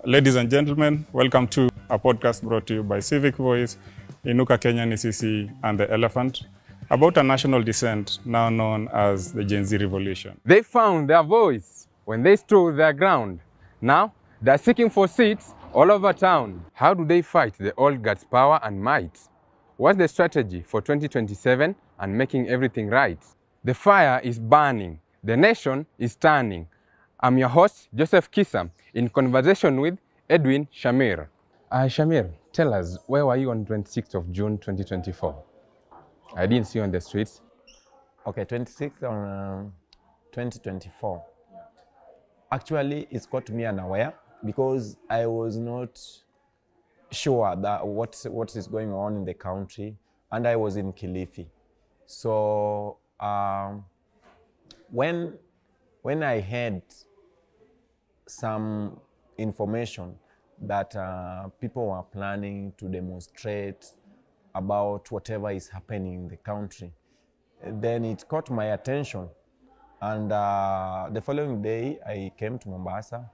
Ladies and gentlemen, welcome to a podcast brought to you by Civic Voice, Inuka Kenya Ni Sisi, and the Elephant, about a national dissent now known as the Gen Z Revolution. They found their voice when they stood their ground. Now, they're seeking for seats all over town. How do they fight the old guard's power and might? What's the strategy for 2027 and making everything right? The fire is burning. The nation is turning. I'm your host, Joseph Kisa, in conversation with Edwin Shamir. Shamir, tell us, where were you on 26th of June 2024? I didn't see you on the streets. Okay, 26th on 2024. Actually, it's got me unaware because I was not sure that what is going on in the country, and I was in Kilifi. So when I had some information that people were planning to demonstrate about whatever is happening in the country, then it caught my attention. And the following day, I came to Mombasa,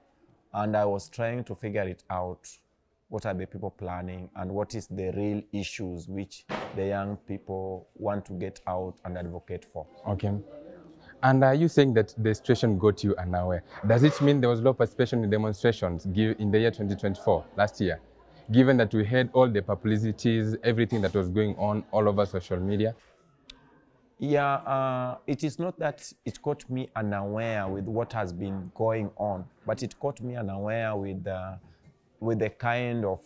and I was trying to figure it out. What are the people planning, and what is the real issues which the young people want to get out and advocate for? Okay. And are you saying that the situation got you unaware? Does it mean there was low participation in demonstrations in the year 2024, last year, given that we had all the publicities, everything that was going on all over social media? Yeah, it is not that it caught me unaware with what has been going on, but it caught me unaware with the kind of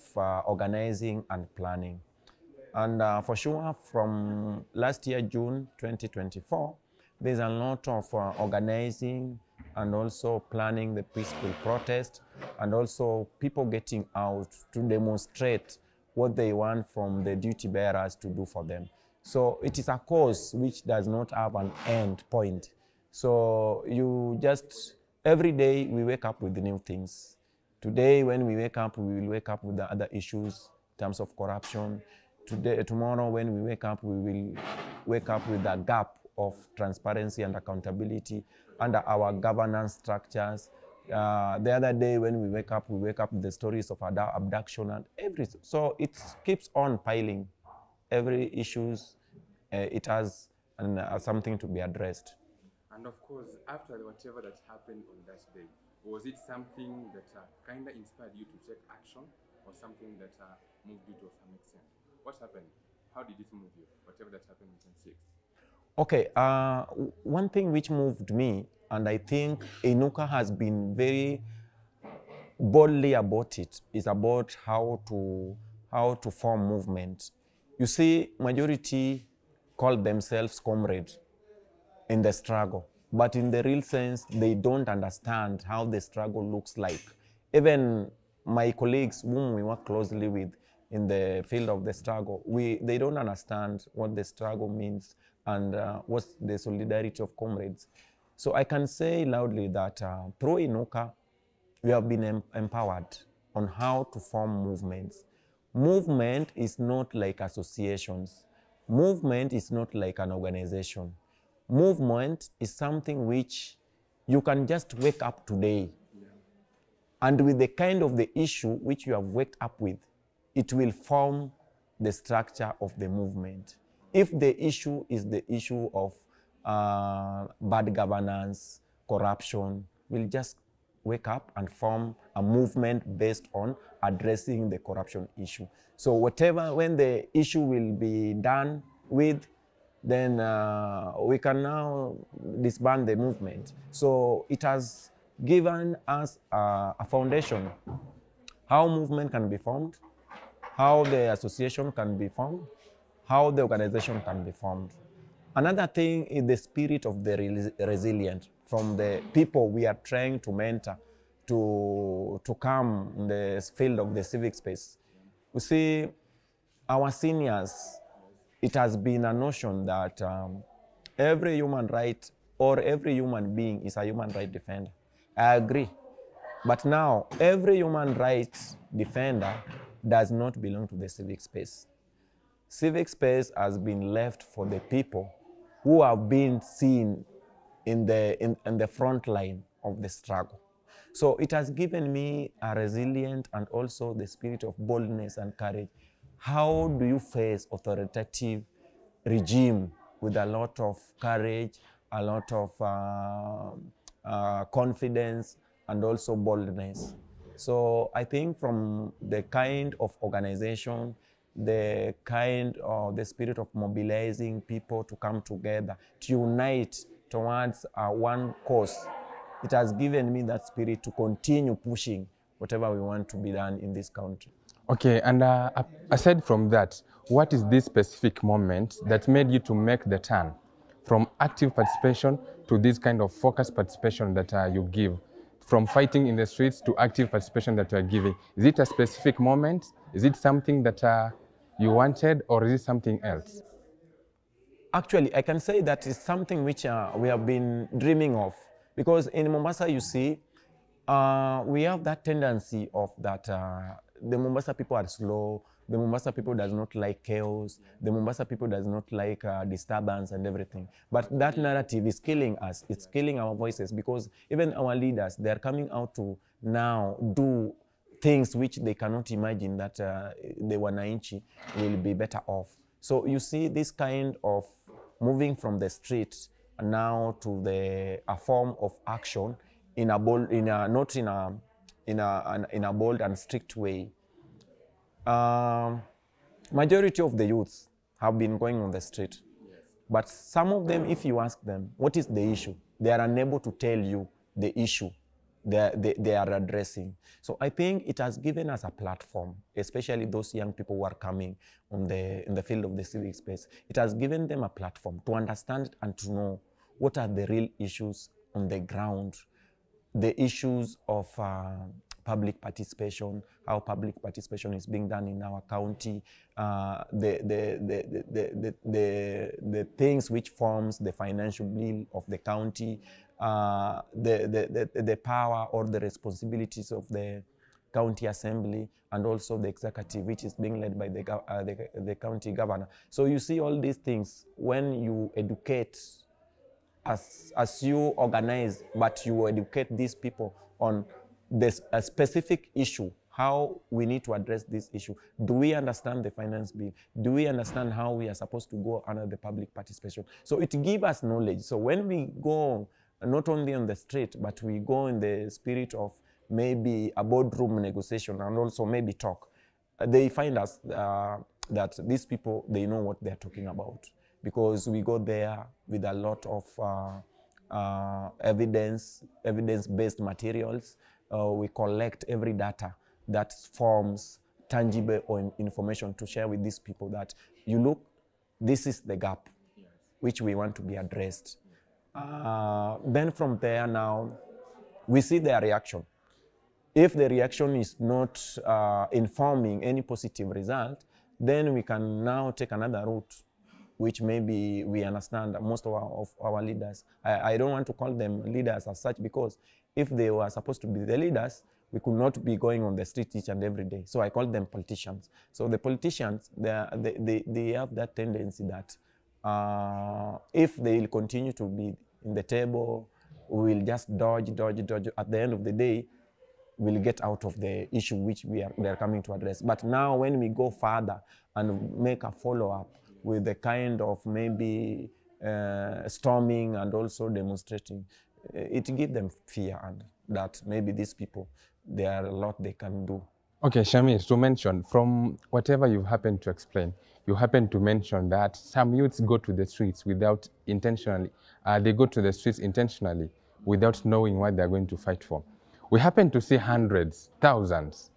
organizing and planning. And for sure, from last year, June 2024, there's a lot of organizing and also planning the peaceful protest, and also people getting out to demonstrate what they want from the duty bearers to do for them. So it is a cause which does not have an end point. So you just, every day we wake up with new things. Today when we wake up, we will wake up with the other issues in terms of corruption. Tomorrow when we wake up, we will wake up with the gap of transparency and accountability under our governance structures. The other day when we wake up with the stories of abduction and everything. So it keeps on piling. Every issues, it has something to be addressed. And of course, after whatever that happened on that day, was it something that kind of inspired you to take action, or something that moved you to some extent? What happened? How did it move you, whatever that happened on 26th? Okay, one thing which moved me, and I think Inuka has been very boldly about it, is about how to form movement. You see, majority call themselves comrades in the struggle, but in the real sense, they don't understand how the struggle looks like. Even my colleagues whom we work closely with in the field of the struggle, they don't understand what the struggle means and what's the solidarity of comrades. So I can say loudly that through Inuka, we have been empowered on how to form movements. Movement is not like associations. Movement is not like an organization. Movement is something which you can just wake up today, and with the kind of the issue which you have waked up with, it will form the structure of the movement. If the issue is the issue of bad governance, corruption, we'll just wake up and form a movement based on addressing the corruption issue. So when the issue will be done with, then we can now disband the movement. So it has given us a foundation, how movement can be formed, how the association can be formed, how the organization can be formed. Another thing is the spirit of the resilient from the people we are trying to mentor to come in the field of the civic space. You see, our seniors, it has been a notion that every human right or every human being is a human right defender. I agree. But now, every human rights defender does not belong to the civic space. Civic space has been left for the people who have been seen in the front line of the struggle. So it has given me a resilient and also the spirit of boldness and courage. How do you face authoritative regime with a lot of courage, a lot of confidence, and also boldness? So I think from the kind of organization, the kind of the spirit of mobilizing people to come together, to unite towards one cause, it has given me that spirit to continue pushing whatever we want to be done in this country. Okay, and aside from that, what is this specific moment that made you to make the turn from active participation to this kind of focused participation that you give? From fighting in the streets to active participation that you are giving. Is it a specific moment? Is it something that you wanted, or is it something else? Actually, I can say that it's something which we have been dreaming of. Because in Mombasa, you see, we have that tendency of that the Mombasa people are slow, the Mombasa people does not like chaos, the Mombasa people does not like disturbance and everything. But that narrative is killing us, it's killing our voices, because even our leaders, they are coming out to now do things which they cannot imagine that the Wananchi will be better off. So you see this kind of moving from the streets now to a form of action in a bold, not in a bold and strict way. Majority of the youths have been going on the street, but some of them, if you ask them what is the issue, they are unable to tell you the issue they are addressing. So I think it has given us a platform, especially those young people who are coming in the field of the civic space. It has given them a platform to understand and to know what are the real issues on the ground, the issues of public participation, how public participation is being done in our county, the things which forms the financial bill of the county, the power or the responsibilities of the county assembly, and also the executive, which is being led by the county governor. So you see all these things when you educate, as you organize, but you educate these people on this a specific issue, how we need to address this issue. Do we understand the finance bill? Do we understand how we are supposed to go under the public participation? So it gives us knowledge. So when we go not only on the street, but we go in the spirit of maybe a boardroom negotiation and also maybe talk, they find us that these people, they know what they're talking about, because we go there with a lot of evidence-based materials. We collect every data that forms tangible or information to share with these people that, you look, this is the gap which we want to be addressed. Then from there now, we see their reaction. If the reaction is not informing any positive result, then we can now take another route, which maybe we understand that most of our leaders, I don't want to call them leaders as such, because if they were supposed to be the leaders, we could not be going on the street each and every day. So I call them politicians. So the politicians, they have that tendency that if they will continue to be in the table, we will just dodge. At the end of the day, we'll get out of the issue which they are coming to address. But now when we go further and make a follow-up with the kind of maybe storming and also demonstrating, it gives them fear, and that maybe these people, there are a lot they can do. Okay, Shamir, to mention, from whatever you've happened to explain, you happen to mention that some youths go to the streets without intentionally, they go to the streets intentionally without knowing what they're going to fight for. We happen to see hundreds, thousands,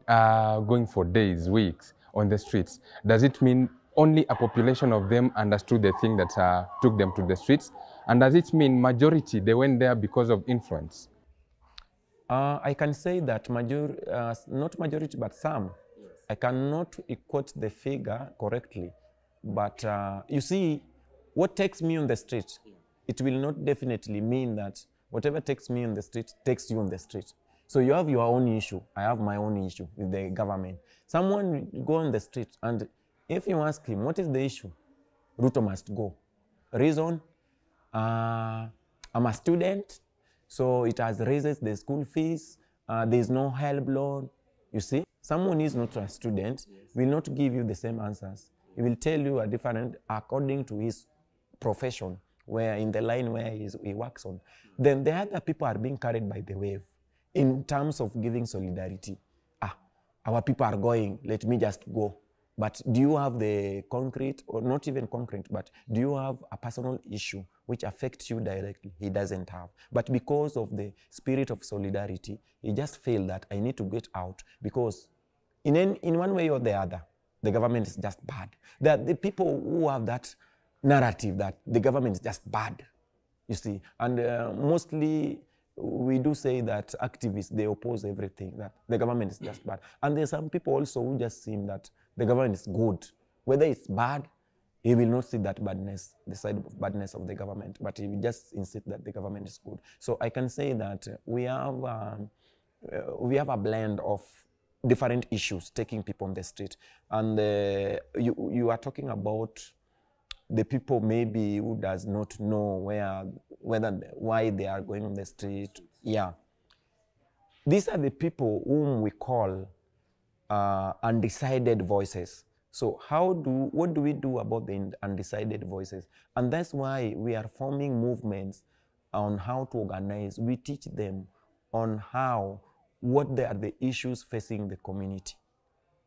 going for days, weeks on the streets. Does it mean only a population of them understood the thing that took them to the streets? And does it mean majority, they went there because of influence? I can say that not majority, but some. Yes. I cannot quote the figure correctly, but you see, what takes me on the street, it will not definitely mean that whatever takes me on the street takes you on the street. So you have your own issue, I have my own issue with the government. Someone will go on the street, and if you ask him, what is the issue? Ruto must go. Reason? I'm a student, So it has raises the school fees. There's no help loan. You see, someone who is not a student will not give you the same answers. He will tell you a different according to his profession, where in the line where he works on. Then the other people are being carried by the wave in terms of giving solidarity. Our people are going, let me just go. But do you have the concrete, or not even concrete, but do you have a personal issue which affects you directly? He doesn't have. But because of the spirit of solidarity, he just feel that I need to get out, because in one way or the other, the government is just bad. The people who have that narrative that the government is just bad, you see, and mostly we do say that activists, they oppose everything, that the government is just bad. And there's some people also who just seem that the government is good. Whether it's bad, he will not see that badness, the side of badness of the government, but he will just insist that the government is good. So I can say that we have a blend of different issues taking people on the street. And you are talking about the people maybe who does not know why they are going on the street. Yeah. These are the people whom we call undecided voices. So what do we do about the undecided voices? And that's why we are forming movements on how to organize. We teach them on what are the issues facing the community,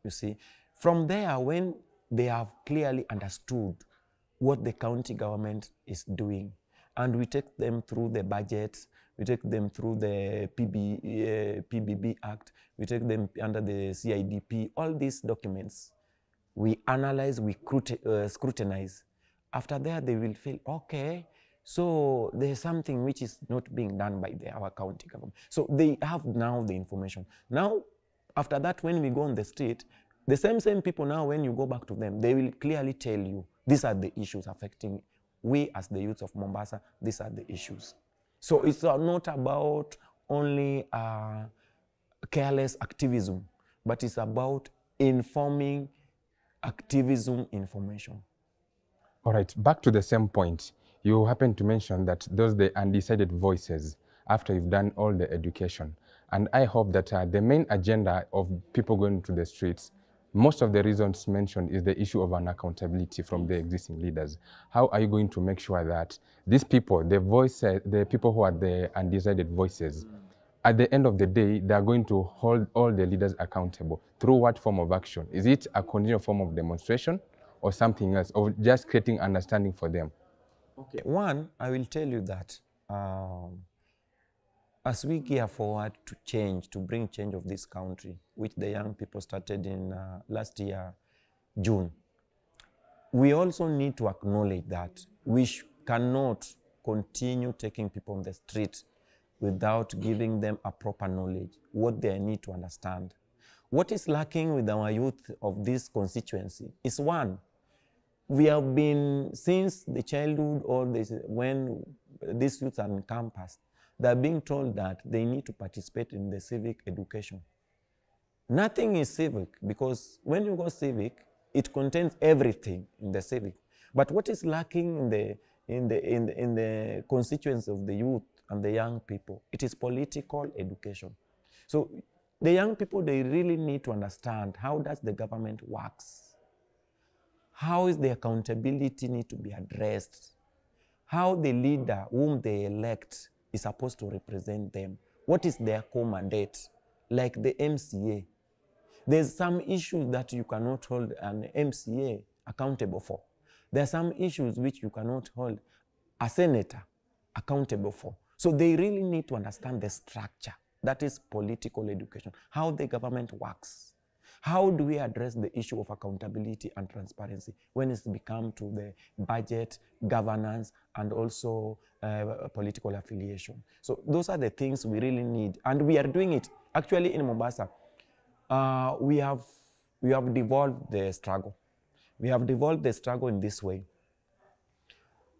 you see. From there, when they have clearly understood what the county government is doing, and we take them through the budget, we take them through the PBB Act, we take them under the CIDP, all these documents, we analyze, we scrutinize. After that, they will feel, okay, so there's something which is not being done by our county government. So they have now the information. Now, after that, when we go on the street, the same people now, when you go back to them, they will clearly tell you, these are the issues affecting we as the youth of Mombasa, these are the issues. So it's not about only careless activism, but it's about informing activism information. All right, back to the same point. You happen to mention that those are the undecided voices after you've done all the education. And I hope that the main agenda of people going to the streets, most of the reasons mentioned is the issue of unaccountability from the existing leaders. How are you going to make sure that these people, the people who are the undecided voices, at the end of the day, they are going to hold all the leaders accountable? Through what form of action? Is it a continual form of demonstration or something else, or just creating understanding for them? Okay. One, I will tell you that as we gear forward to change, to bring change of this country, which the young people started in last year, June, we also need to acknowledge that we cannot continue taking people on the street without giving them a proper knowledge, what they need to understand. What is lacking with our youth of this constituency is, one, we have been, since the childhood, or when these youths are on campus, they're being told that they need to participate in the civic education. Nothing is civic, because when you go civic, it contains everything in the civic. But what is lacking in the constituency of the youth and the young people, it is political education. So the young people, they really need to understand, how does the government works? How is the accountability need to be addressed? How the leader whom they elect is supposed to represent them? What is their core mandate? Like the MCA. There's some issues that you cannot hold an MCA accountable for. There are some issues which you cannot hold a senator accountable for. So they really need to understand the structure. That is political education, how the government works. How do we address the issue of accountability and transparency when it's become to the budget, governance, and also political affiliation? So those are the things we really need, and we are doing it. Actually, in Mombasa, we have devolved the struggle. We have devolved the struggle in this way.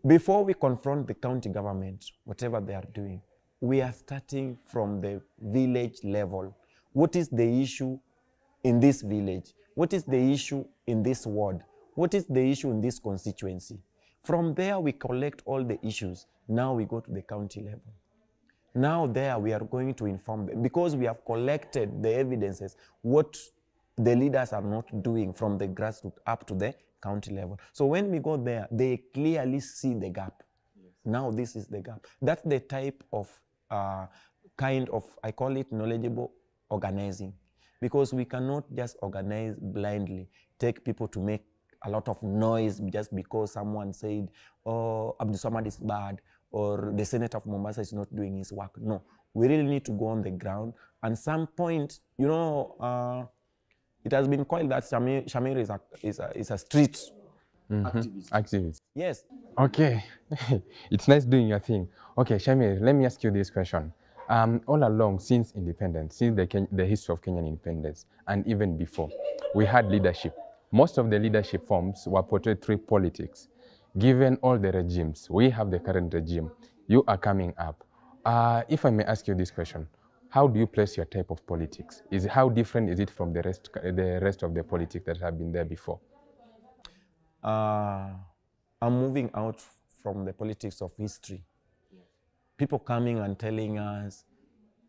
Before we confront the county government, whatever they are doing, we are starting from the village level. What is the issue in this village? What is the issue in this ward? What is the issue in this constituency? From there, we collect all the issues. Now we go to the county level. Now there we are going to inform them because we have collected the evidences, what the leaders are not doing from the grassroots up to the county level. So when we go there, they clearly see the gap. Yes. Now this is the gap. That's the type of kind of, I call it knowledgeable organizing, because we cannot just organize blindly, take people to make a lot of noise just because someone said, oh, Abdul Samad is bad, or the Senator of Mombasa is not doing his work. No, we really need to go on the ground. And some point, you know, it has been called that Shamir is a street activist. Yes. Okay, it's nice doing your thing. Okay, Shamir, let me ask you this question. All along, since independence, since the history of Kenyan independence, and even before, we had leadership. Most of the leadership forms were portrayed through politics. Given all the regimes, we have the current regime, you are coming up. If I may ask you this question, how do you place your type of politics? How different is it from the rest of the politics that have been there before? I'm moving out from the politics of history. People coming and telling us,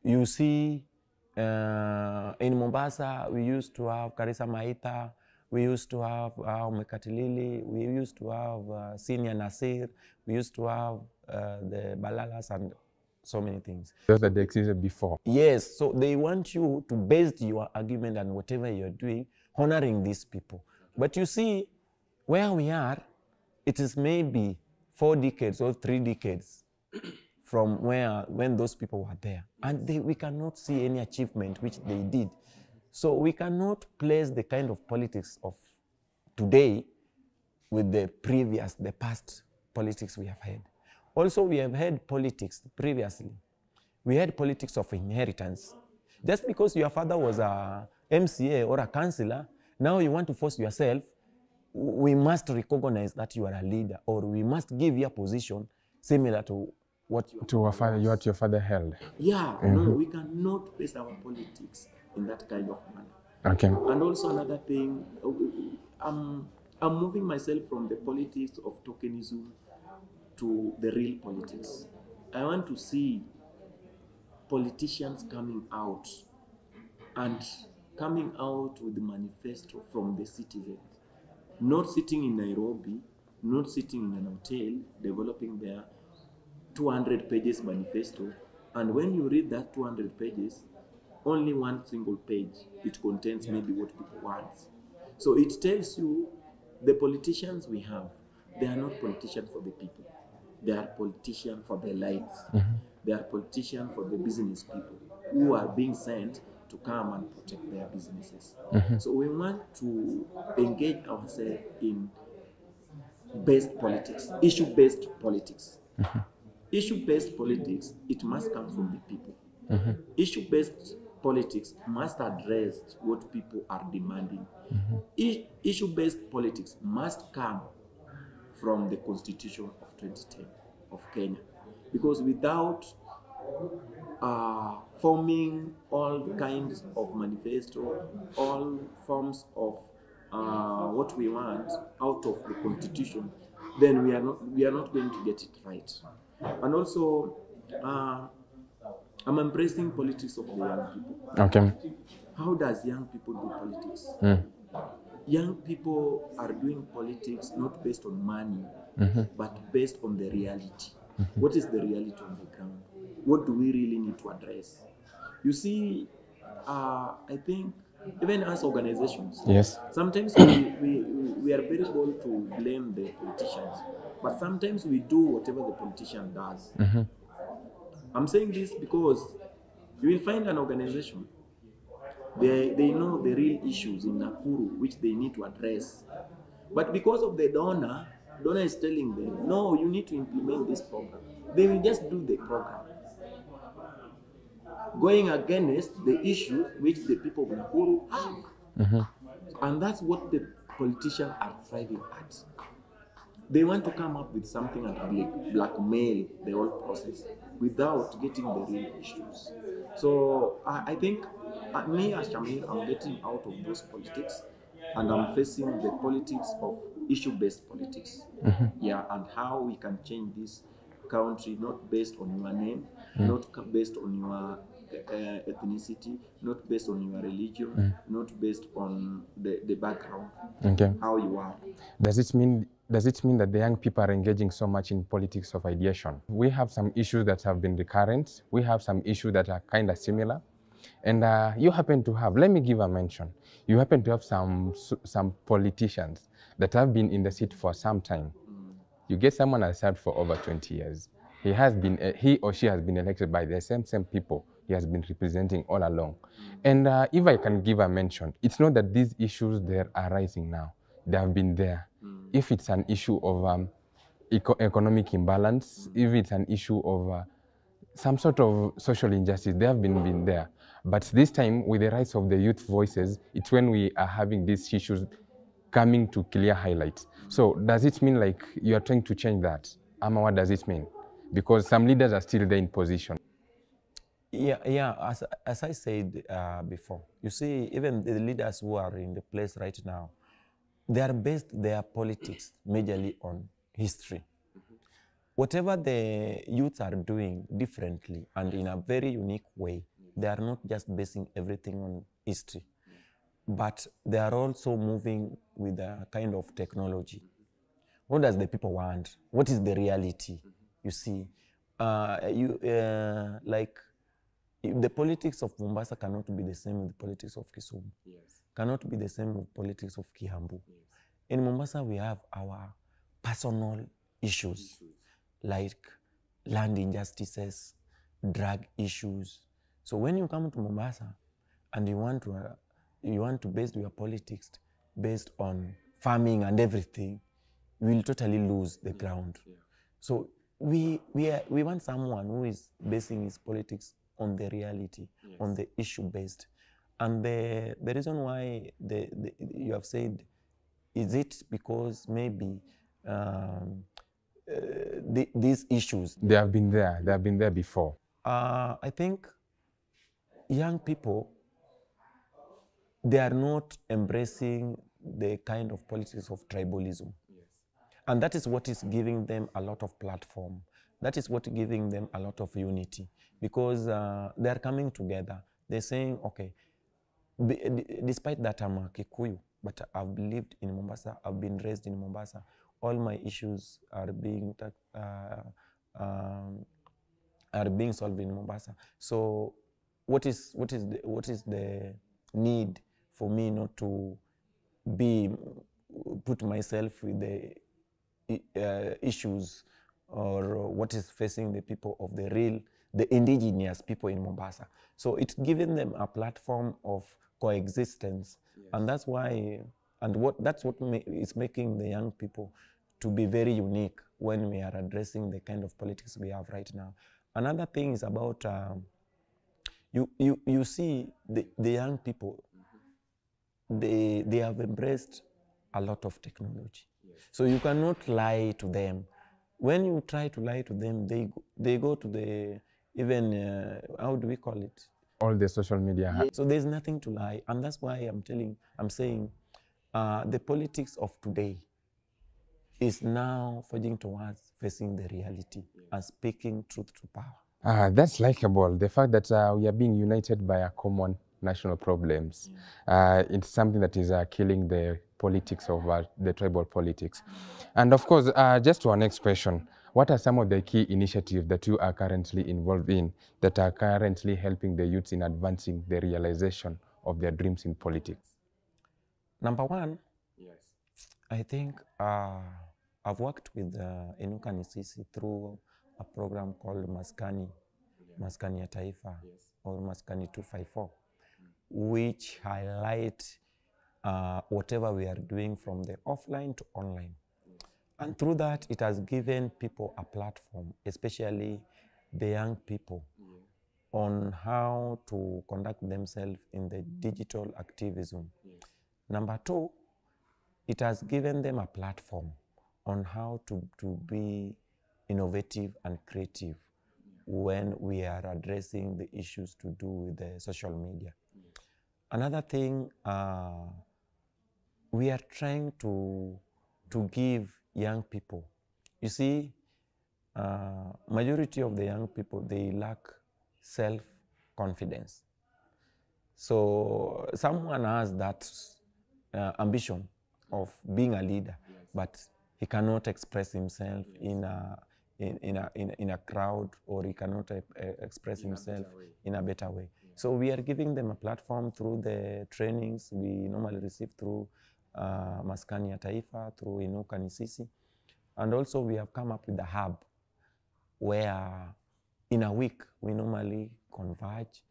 you see, in Mombasa, we used to have Karisa Maita, we used to have Mekatilili, we used to have Senior Nasir, we used to have the Balalas and so many things. Those that existed before. Yes, so they want you to base your argument and whatever you're doing, honoring these people. But you see, where we are, it is maybe 4 decades or 3 decades from when those people were there. And we cannot see any achievement which they did. So we cannot place the kind of politics of today with the past politics we have had. Also, we have had politics previously. We had politics of inheritance. Just because your father was a MCA or a councillor, now you want to force yourself, we must recognize that you are a leader, or we must give you a position similar to what your father held. Yeah, no, we cannot base our politics in that kind of manner. Okay. And also another thing, I'm moving myself from the politics of tokenism to the real politics. I want to see politicians coming out with the manifesto from the citizens. Not sitting in Nairobi, not sitting in an hotel, developing their 200 pages manifesto. And when you read that 200 pages, only one single page, it contains maybe what people want. So it tells you the politicians we have, they are not politicians for the people. They are politicians for the elites. They are politicians for the business people who are being sent to come and protect their businesses. So we want to engage ourselves in based politics, issue-based politics. Issue-based politics, it must come from the people. Issue-based politics must address what people are demanding. Issue-based politics must come from the Constitution of 2010 of Kenya. Because without forming all kinds of manifesto, all forms of what we want out of the Constitution, then we are not going to get it right. And also, I'm embracing politics of the young people. Okay. How does young people do politics? Young people are doing politics not based on money, but based on the reality. What is the reality on the ground? What do we really need to address? You see, I think even as organizations, yes, sometimes we are very bold to blame the politicians, but sometimes we do whatever the politician does. I'm saying this because you will find an organization, they know the real issues in Nakuru which they need to address. But because of the donor is telling them, no, you need to implement this program. They will just do the program, going against the issues which the people of Nakuru have. And that's what the politicians are thriving at. They want to come up with something and blackmail the whole process without getting the real issues. So I think me as Shamir, I'm getting out of those politics and I'm facing the politics of issue-based politics. Yeah, and how we can change this country not based on your name, not based on your ethnicity, not based on your religion, not based on the background, Okay. how you are. Does it mean that the young people are engaging so much in politics of ideation? We have some issues that have been recurrent. We have some issues that are kind of similar. And you happen to have, let me give a mention, you happen to have some politicians that have been in the seat for some time. You get someone has served for over 20 years. He or she has been elected by the same people he has been representing all along. And if I can give a mention, it's not that these issues there are rising now. They have been there. If it's an issue of economic imbalance, if it's an issue of some sort of social injustice, they have been there. But this time, with the rise of the youth voices, it's when we are having these issues coming to clear highlights. So does it mean like you are trying to change that? Ama, what does it mean? Because some leaders are still there in position. Yeah. As I said before, you see, even the leaders who are in the place right now, they are based their politics majorly on history. Whatever the youth are doing differently and in a very unique way, they are not just basing everything on history, but they are also moving with a kind of technology. What does the people want? What is the reality? You see, like the politics of Mombasa cannot be the same with the politics of Kisumu. Yes. Cannot be the same with politics of Kiambu. Yes. In Mombasa, we have our personal issues. Like land injustices, drug issues. So when you come to Mombasa and you want to base your politics based on farming and everything, you will totally lose the ground. Yeah. So we want someone who is basing his politics on the reality, yes, on the issue based. And the reason why you have said, is it because maybe these issues, they have been there before? I think young people, they are not embracing the kind of politics of tribalism. Yes. And that is what is giving them a lot of platform. That is what is giving them a lot of unity, because they are coming together. They're saying, okay, despite that I'm a Kikuyu, but I've lived in Mombasa, I've been raised in Mombasa, all my issues are being solved in Mombasa. So what is the need for me not to put myself with the issues or what is facing the people of the indigenous people in Mombasa? So it's giving them a platform of coexistence. Yes. And that's why, that's what is making the young people to be very unique when we are addressing the kind of politics we have right now. Another thing is about, you see the young people, they have embraced a lot of technology. Yes. So you cannot lie to them. When you try to lie to them, they go to the, even, how do we call it? All the social media. Yeah. So there's nothing to lie. And that's why I'm saying the politics of today is now verging towards facing the reality, yes, and speaking truth to power. That's likable. The fact that we are being united by a common national problems. It's something that is killing the politics of the tribal politics. And of course, just to our next question, what are some of the key initiatives that you are currently involved in that are currently helping the youths in advancing the realization of their dreams in politics? Number one, yes, I think I've worked with Inuka Ni Sisi through a program called Maskani ya Taifa, yes, or Maskani 254, which highlight whatever we are doing from the offline to online. Yes. And through that, it has given people a platform, especially the young people, yes, on how to conduct themselves in the digital activism. Yes. Number two, it has given them a platform on how to be innovative and creative, yeah, when we are addressing the issues to do with the social media. Yes. Another thing, we are trying to give young people, you see, majority of the young people, they lack self-confidence. So someone has that ambition of being a leader, but he cannot express himself in a crowd, or he cannot express himself in a better way. So we are giving them a platform through the trainings we normally receive through Maskani ya Taifa, through Inuka Ni Sisi. And also we have come up with a hub where in a week we normally converge.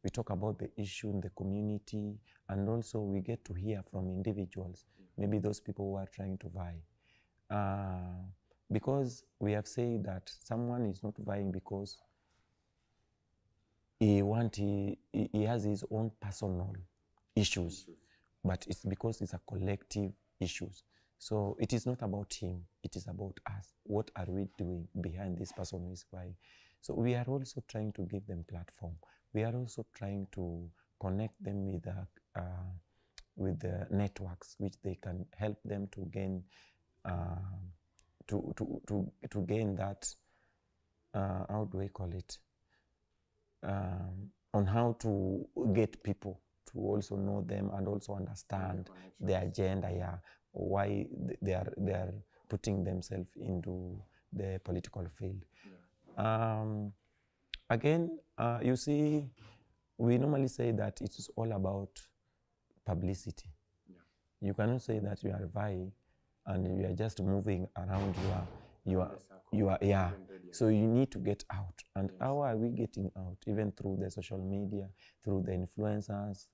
We talk about the issue in the community, and also we get to hear from individuals, maybe those people who are trying to vie. Because we have said that someone is not vying because he has his own personal issues, but it's because it's a collective issues. So it is not about him, it is about us. What are we doing behind this person who is vying? So we are also trying to give them platform. We are also trying to connect them with the networks which they can help them to gain to gain that how do I call it, on how to get people to also know them and also understand their agenda, why they are putting themselves into the political field. Again, you see, we normally say that it is all about publicity. You cannot say that you are vying and you are just moving around so you need to get out. And how are we getting out? Even through the social media, through the influencers,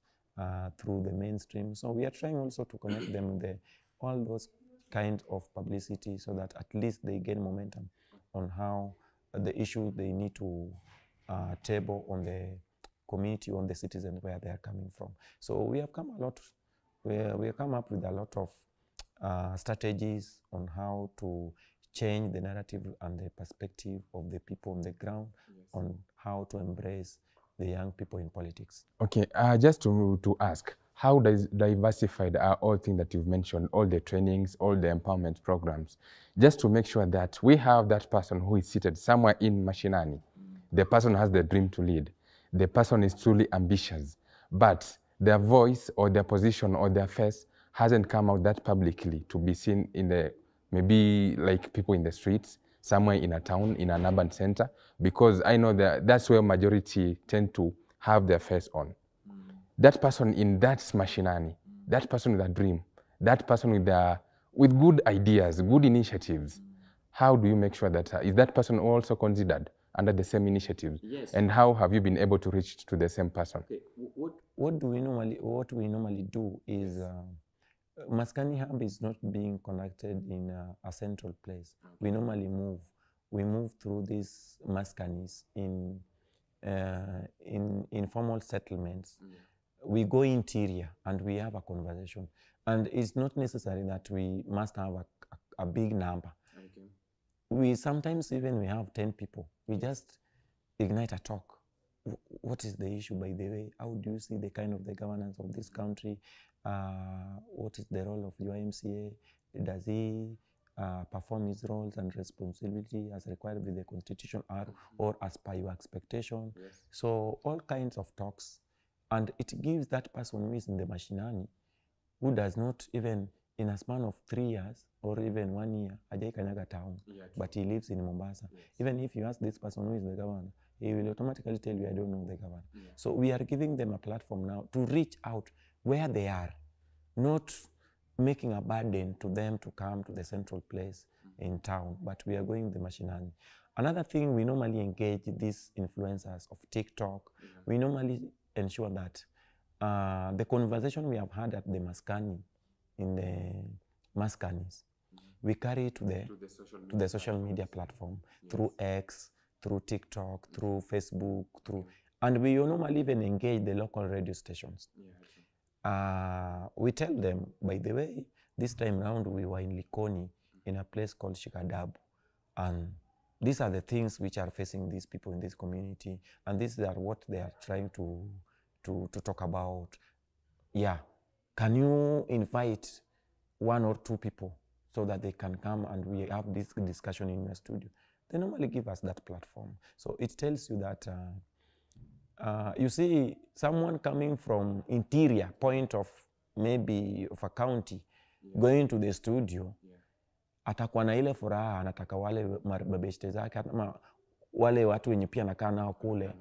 through the mainstream. So we are trying also to connect them with all those kinds of publicity, so that at least they gain momentum on how the issue they need to table on the community, on the citizens where they are coming from. So we have come we have come up with a lot of strategies on how to change the narrative and the perspective of the people on the ground, on how to embrace the young people in politics. Okay, just to ask, how diversified are all things that you've mentioned, all the trainings, all the empowerment programs, just to make sure that we have that person who is seated somewhere in Mashinani. The person has the dream to lead. The person is truly ambitious, but their voice or their position or their face hasn't come out that publicly to be seen in the, maybe like people in the streets, somewhere in a town, in an urban center, because I know that that's where majority tend to have their face on. That person in that Mashinani, that person with a dream, that person with good ideas, good initiatives, how do you make sure that, is that person also considered under the same initiatives? Yes. And how have you been able to reach to the same person? Okay. What we normally do is Maskani Hub is not being conducted in a central place. Okay. We normally move through these Maskanis in informal settlements. We go interior and we have a conversation. And it's not necessary that we must have a big number. Okay. We sometimes even we have 10 people. We just ignite a talk. What is the issue, by the way? How do you see the kind of the governance of this country? What is the role of your MCA? Does he perform his roles and responsibility as required with the Constitution or as per your expectation? Yes. So all kinds of talks. And it gives that person who is in the Mashinani, who does not even, in a span of 3 years or even 1 year, Ajay Kanyaga town, but he lives in Mombasa. Yes. Even if you ask this person who is the governor, he will automatically tell you, I don't know the governor. Yeah. So we are giving them a platform now to reach out where they are, not making a burden to them to come to the central place in town, but we are going the Mashinani. Another thing, we normally engage these influencers of TikTok. We normally ensure that the conversation we have had at the Maskani, in the Maskanis, we carry to the social media platform, through X, through TikTok, through Facebook, and we normally even engage the local radio stations. We tell them, by the way, this time round we were in Likoni, in a place called Shikadabu, and these are the things which are facing these people in this community, and these are what they are trying to talk about. Yeah, can you invite 1 or 2 people so that they can come and we have this discussion in your studio? they normally give us that platform. So it tells you that, you see someone coming from interior point of maybe of a county, going to the studio, atakuwa na ile furaha, anataka wale mabeshte zake, ama wale watu wenye pia nakaa nao kule,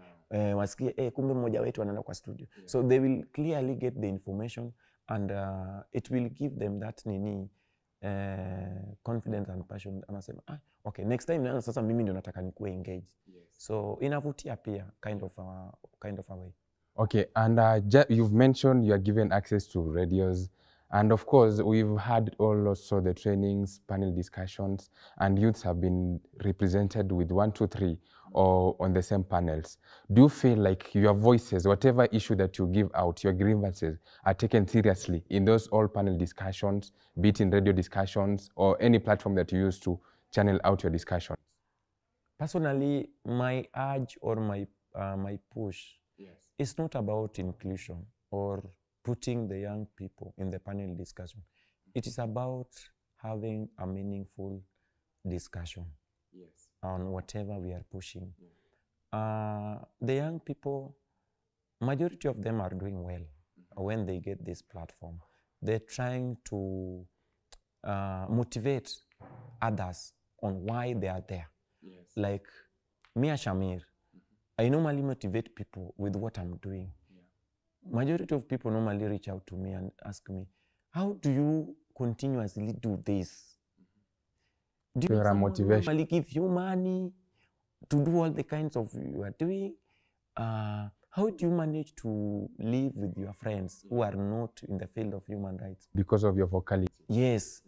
wasikie, kumbe mmoja wetu anaenda kwa studio. So they will clearly get the information, and it will give them that confidence and passion. Anasema, okay, next time sasa mimi ndio nataka nikuwe engaged. So inavutia pia kind of a way. Okay, and you've mentioned you are given access to radios, and of course we've had also the trainings, panel discussions, and youths have been represented with 1, 2, 3 or on the same panels. Do you feel like your voices, whatever issue that you give out, your grievances are taken seriously in those all panel discussions, be it in radio discussions or any platform that you use to channel out your discussions? Personally, my urge or my push is not about inclusion or putting the young people in the panel discussion. It is about having a meaningful discussion on whatever we are pushing. The young people, majority of them are doing well when they get this platform. They're trying to motivate others on why they are there. Like me as Shamir, I normally motivate people with what I'm doing. Majority of people normally reach out to me and ask me, how do you continuously do this? Do you normally give you money to do all the kinds of you are doing? How do you manage to live with your friends who are not in the field of human rights? Because of your vocality. Yes.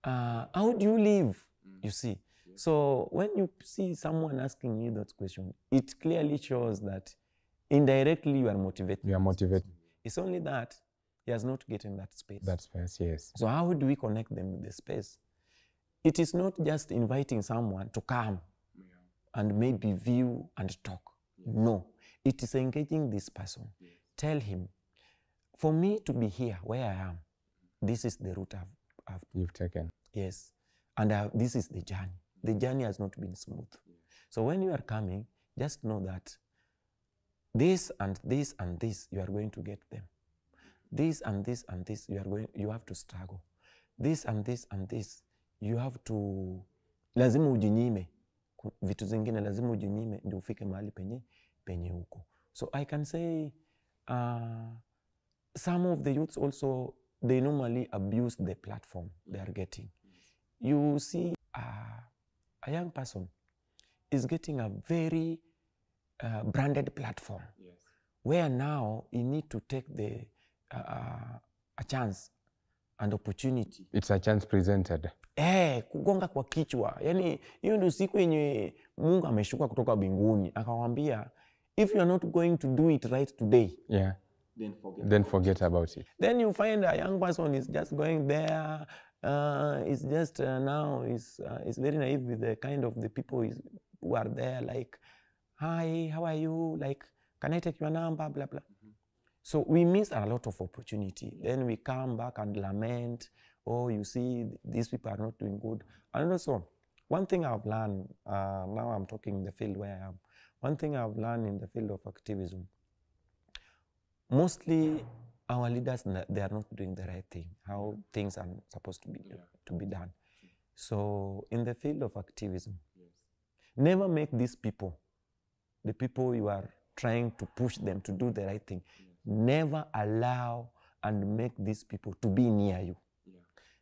How do you live? You see. So when you see someone asking you that question, it clearly shows that indirectly you are motivated. You are motivated. It's only that he has not gotten that space. That space, yes. So how do we connect them with the space? It is not just inviting someone to come and maybe view and talk. No, it is engaging this person. Tell him, for me to be here where I am, this is the route you've taken. Yes, and this is the journey. The journey has not been smooth. So when you are coming, just know that this and this and this, you are going to get them. This and this and this, you have to struggle. This and this and this, you have to, lazima ujinyime. Vitu zingine lazima ujinyime ndio ufike mahali penye huko. So I can say some of the youths also, they normally abuse the platform they are getting. You see a young person is getting a very branded platform, where now you need to take a chance and opportunity. It's a chance presented. Kugonga kwa kichwa. Yani hiyo ndio siku yenye Mungu ameshuka kutoka mbinguni akawaambia, if you are not going to do it right today, then forget about it. Then you find a young person is just going there, it's just now is very naive with the kind of the people who are there, like, hi, how are you? Like, can I take your number? Blah, blah. So we miss a lot of opportunity. Then we come back and lament, oh, you see, these people are not doing good. And also, one thing I've learned, now I'm talking in the field where I am, one thing I've learned in the field of activism, mostly our leaders, they are not doing the right thing, how things are supposed to be done. So in the field of activism, never make these people, the people you are trying to push them to do the right thing, never allow and make these people to be near you.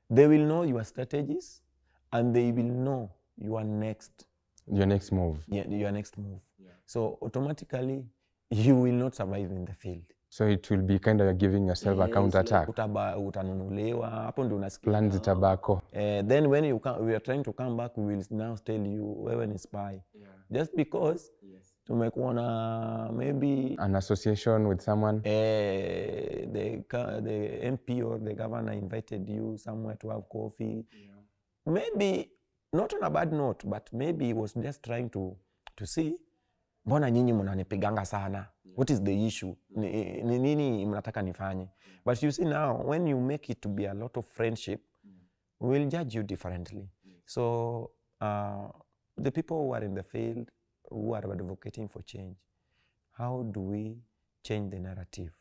They will know your strategies and they will know your next move. Your next move. So automatically, you will not survive in the field. So it will be kind of giving yourself a counter-attack. Utanunulewa, hapo ndio unasikia. Plan zitabako. Then when we are trying to come back, we will now tell you, wewe ni spy. Just because tumekuwa na maybe an association with someone. The MP or the governor invited you somewhere to have coffee. Maybe not on a bad note, but maybe he was just trying to see, mbona nyinyi mnanipiganga sana? What is the issue? Nini mnataka nifanye? But you see now, when you make it to be a lot of friendship, we'll judge you differently. So the people who are in the field, who are advocating for change, how do we change the narrative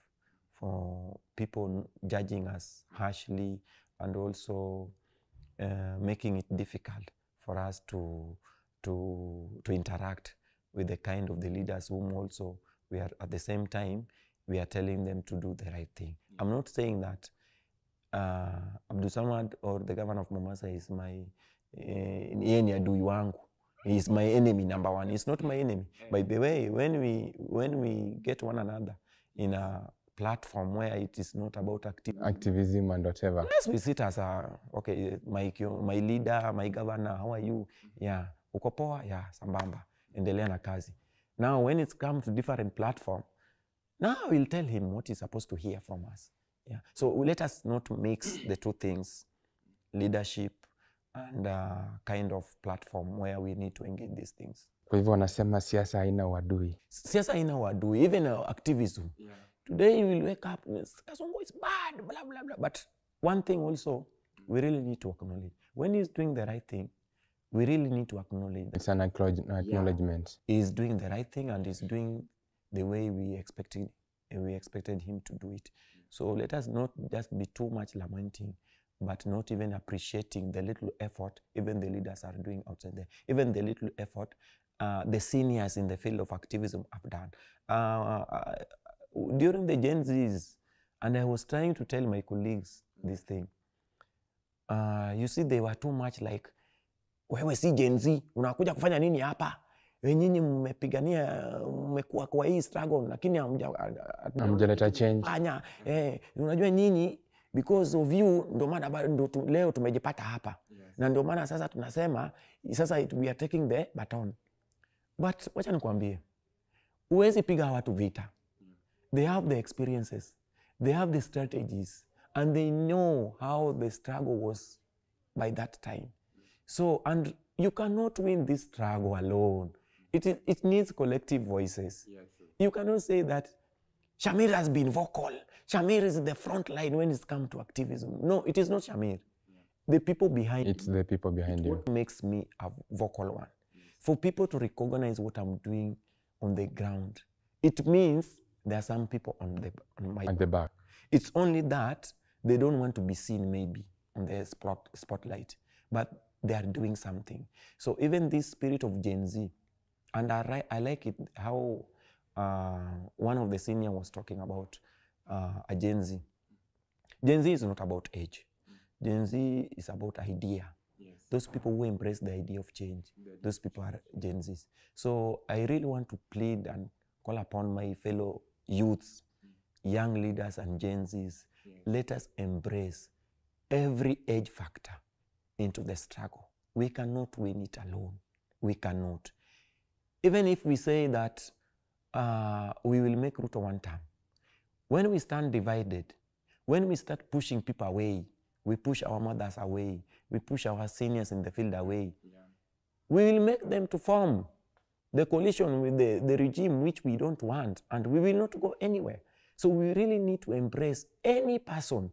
for people judging us harshly and also making it difficult for us to interact with the kind of the leaders whom also we are at the same time we are telling them to do the right thing. I'm not saying that Abdul Samad or the governor of Mombasa is my adui wangu. He is my enemy number one. He's not my enemy. By the way, when we get one another in a platform where it is not about activism and whatever, yes, we sit as okay, my leader, my governor, how are you? Yeah, uko poa? Yeah, sambamba. Endelea na kazi. Now, when it's come to different platform, now we'll tell him what he's supposed to hear from us. Yeah. So let us not mix the two things, leadership and kind of platform where we need to engage these things. Kwa hivyo wanasema siasa haina uadui. Siasa haina uadui, even activism. Yeah. Today you will wake up, Kasongo is bad, blah, blah, blah. But one thing also, we really need to acknowledge. When he's doing the right thing, we really need to acknowledge. It's an acknowledgement. Yeah. He's doing the right thing and he's doing the way we expected him to do it. So let us not just be too much lamenting, but not even appreciating the little effort even the leaders are doing outside there. Even the little effort the seniors in the field of activism have done. During the Gen Zs, and I was trying to tell my colleagues this thing. You see, they were too much like, wewe si Gen Z, unakuja kufanya nini hapa? Nyinyi mmepigania, mmekuwa kwa hii struggle, lakini hamjaleta change. Unajua nyinyi, because of you, ndo maana leo tumejipata hapa. Yes. Na ndo maana sasa tunasema, sasa we are taking the baton. But wacha nikwambie, huwezi piga watu vita. They have the experiences, they have the strategies, and they know how the struggle was by that time. So, and you cannot win this struggle alone. It needs collective voices. Yes, you cannot say that Shamir has been vocal. Shamir is the front line when it's come to activism. No, it is not Shamir. Yeah. The people behind it's the people behind you. What makes me a vocal one. Yes. For people to recognize what I'm doing on the ground, it means there are some people at the back. It's only that they don't want to be seen maybe on the spotlight, but they are doing something. So even this spirit of Gen Z, and I like it how one of the senior was talking about a Gen Z. Gen Z is not about age. Gen Z is about idea. Yes. Those people who embrace the idea of change, those people are Gen Zs. So I really want to plead and call upon my fellow youths, young leaders and Gen Zs. Yes. Let us embrace every age factor into the struggle. We cannot win it alone. We cannot. Even if we say that we will make Ruto one term, when we stand divided, when we start pushing people away, we push our mothers away, we push our seniors in the field away, we will make them to form the coalition with the regime which we don't want, and we will not go anywhere. So we really need to embrace any person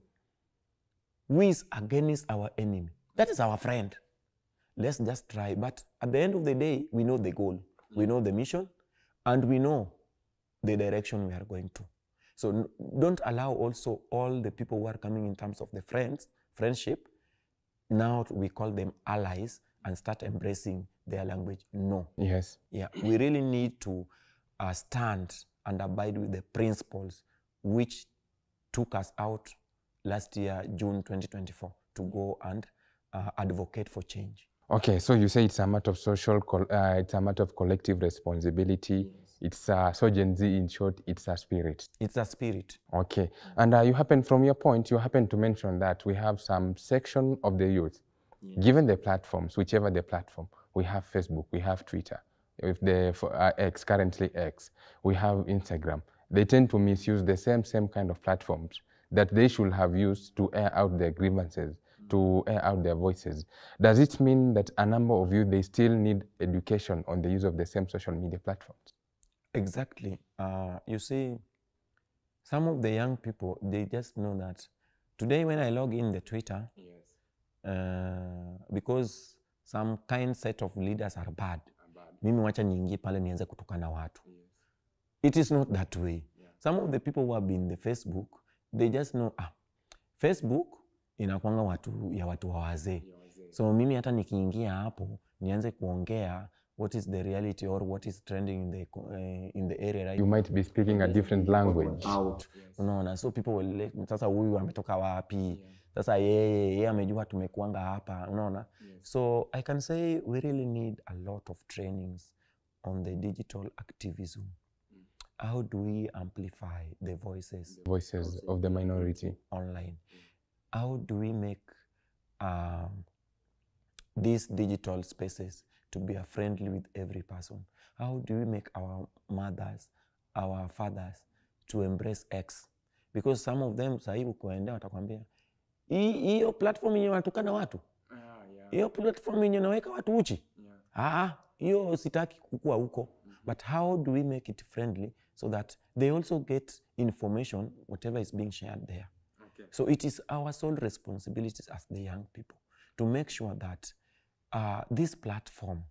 who is against our enemy. That is our friend. Let's just try. But at the end of the day, we know the goal, we know the mission, and we know the direction we are going to. So don't allow also all the people who are coming in terms of the friendship, now we call them allies and start embracing their language. No. Yes. Yeah, we really need to stand and abide with the principles which took us out last year, June 2024, to go and advocate for change. Okay, so you say it's a matter of it's a matter of collective responsibility. Yes. It's so Gen Z, in short, it's a spirit. It's a spirit. Okay, and from your point, you happen to mention that we have some section of the youth, yes, given the platforms, whichever the platform, we have Facebook, we have Twitter, with the X, currently X, we have Instagram. They tend to misuse the same kind of platforms that they should have used to air out their grievances, to air out their voices. Does it mean that a number of you, they still need education on the use of the same social media platforms? Exactly. You see, some of the young people, they just know that today when I log in the Twitter, yes, because some kind set of leaders are bad. Mimi wacha niingie pale nianze kutukana watu. It is not that way. Some of the people who have been in the Facebook, they just know, Facebook inakuanga watu wa wazee. So mimi hata nikiingia hapo nianze kuongea what is the reality or what is trending in the area, right? You might be speaking a different language. Unaona, so people will sasa huyu ametoka wapi? Sasa yeye amejua tumekuanga hapa, unaona? So I can say we really need a lot of trainings on the digital activism. How do we amplify the voices of the minority online? How do we make these digital spaces to be friendly with every person? How do we make our mothers, our fathers to embrace X? Because some of them sahi ukoendea watakwambia hiyo platform yenye wanatukana watu, hiyo platform yenye naweka watu uchi, hiyo sitaki kukua huko. But how do we make it friendly so that they also get information, whatever is being shared there? So it is our sole responsibilities as the young people to make sure that this platform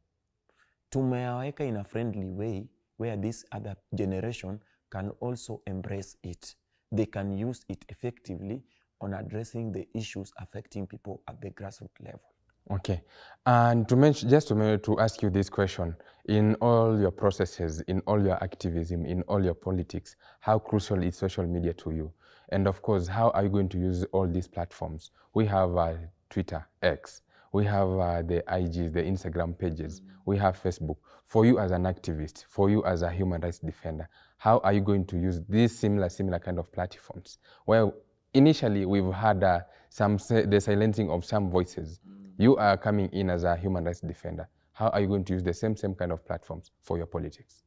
tumeweka in a friendly way where this other generation can also embrace it. They can use it effectively on addressing the issues affecting people at the grassroots level. Okay, and to ask you this question, in all your processes, in all your activism, in all your politics, how crucial is social media to you? And of course, how are you going to use all these platforms? We have Twitter, X, we have the IGs, the Instagram pages, we have Facebook. For you as an activist, for you as a human rights defender, how are you going to use these similar kind of platforms? Well, initially we've had the silencing of some voices. You are coming in as a human rights defender. How are you going to use the same kind of platforms for your politics?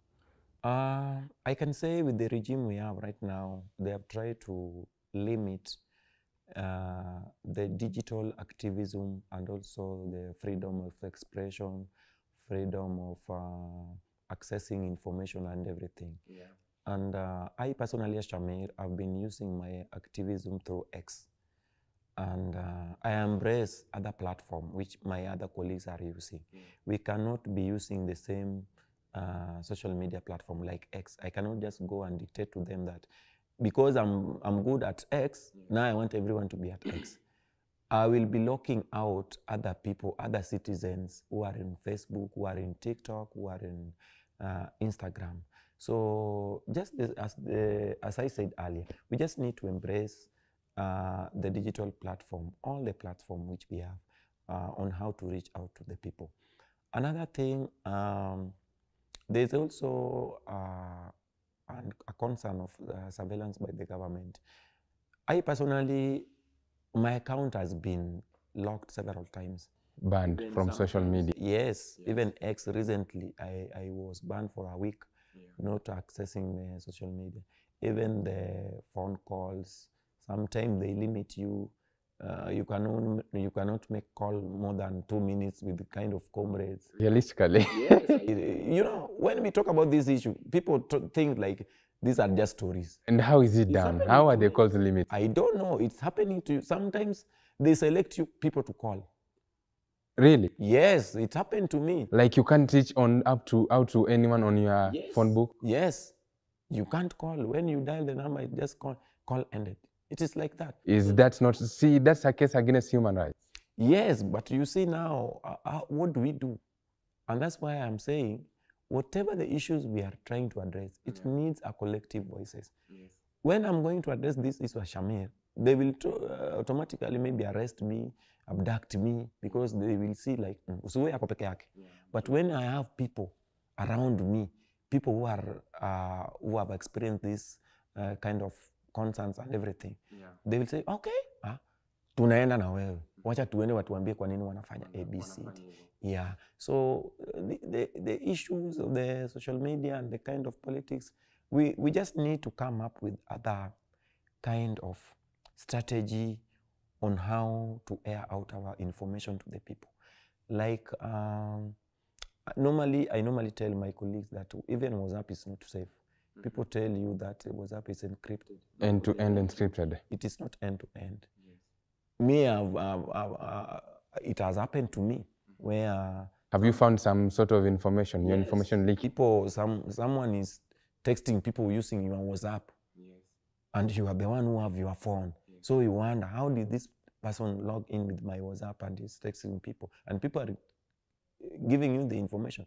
I can say with the regime we have right now, they have tried to limit the digital activism and also the freedom of expression, freedom of accessing information and everything. And I personally, as Shamir, I've been using my activism through X. And I embrace other platforms which my other colleagues are using. We cannot be using the same social media platform like X. I cannot just go and dictate to them that because I'm good at X, now I want everyone to be at X. I will be locking out other people, other citizens who are in Facebook, who are in TikTok, who are in Instagram. So just as I said earlier, we just need to embrace the digital platform, all the platform which we have on how to reach out to the people. Another thing, there's also a concern of surveillance by the government. I personally, my account has been locked several times. Banned from social media. Yes, even X recently, I was banned for a week, not accessing the social media. Even the phone calls, sometimes they limit you. You cannot make call more than 2 minutes with the kind of comrades. Realistically. Yes. You know, when we talk about this issue, people think like these are just stories. And how is it done? How are they called limit? I don't know. It's happening to you. Sometimes they select people to call. Really? Yes, it happened to me. Like you can't reach out to anyone on your phone book? Yes. You can't call. When you dial the number, it just call ended. It is like that. Is that not, see, that's a case against human rights? Yes, but you see now, what do we do? And that's why I'm saying, whatever the issues we are trying to address, it needs a collective voices. Yes. When I'm going to address this issue as Shamir, they will automatically maybe arrest me, abduct me, because they will see like, but when I have people around me, people who have experienced this kind of concerns and everything, they will say, okay, tunaenda na wewe, wacha tuende watuambie kwa nini wanafanya ABC. Yeah, so the issues of the social media and the kind of politics, we just need to come up with other kind of strategy on how to air out our information to the people. Like, I normally tell my colleagues that even WhatsApp is not safe. People tell you that WhatsApp is encrypted. End-to-end encrypted. It is not end-to-end. Yes. Me, it has happened to me. where Have you found some sort of information, your information leaking? someone is texting people using your WhatsApp, and you are the one who have your phone. So you wonder, how did this person log in with my WhatsApp and is texting people? And people are giving you the information.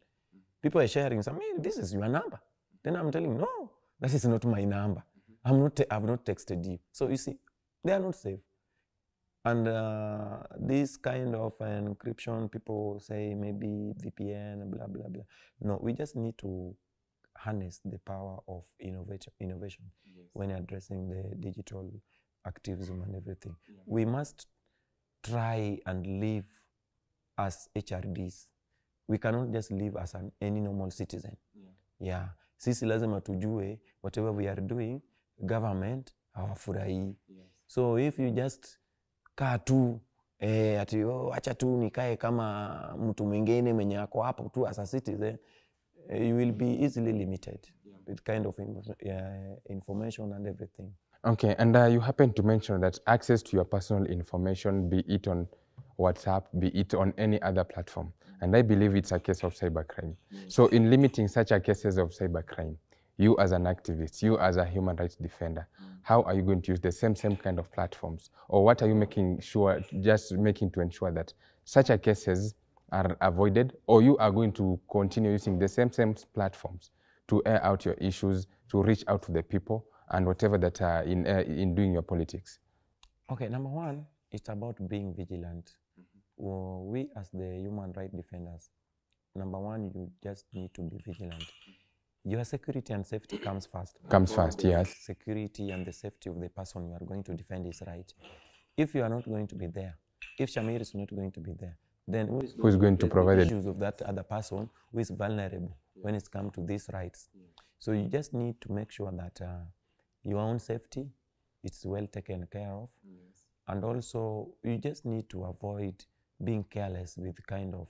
People are sharing some, hey, this is your number. Then I'm telling, no, that is not my number. I've not texted you. So you see, they are not safe. And this kind of encryption, people say maybe VPN, blah, blah, blah. No, we just need to harness the power of innovation when addressing the digital activism and everything. We must try and live as HRDs. We cannot just live as any normal citizen. Sisi lazima tujue whatever we are doing, government hawafurahii. So if you just kaa tu ati acha tu nikae kama mtu mwingine mwenye ako hapo tu as a citizen, you will be easily limited with kind of information and everything. Okay, and you happen to mention that access to your personal information, be it on WhatsApp, be it on any other platform, and I believe it's a case of cybercrime. So in limiting such a cases of cybercrime, you as an activist, you as a human rights defender, how are you going to use the same kind of platforms? Or what are you making to ensure that such a cases are avoided, or you are going to continue using the same platforms to air out your issues, to reach out to the people, and whatever that are in doing your politics? Okay, number one, it's about being vigilant. We as the human rights defenders, number one, you just need to be vigilant. Your security and safety comes first. Comes first, yes. Security and the safety of the person you are going to defend is right. If you are not going to be there, if Shamir is not going to be there, then who is going to provide the issues of that other person who is vulnerable when it comes to these rights? So you just need to make sure that your own safety is well taken care of. And also, you just need to avoid being careless with kind of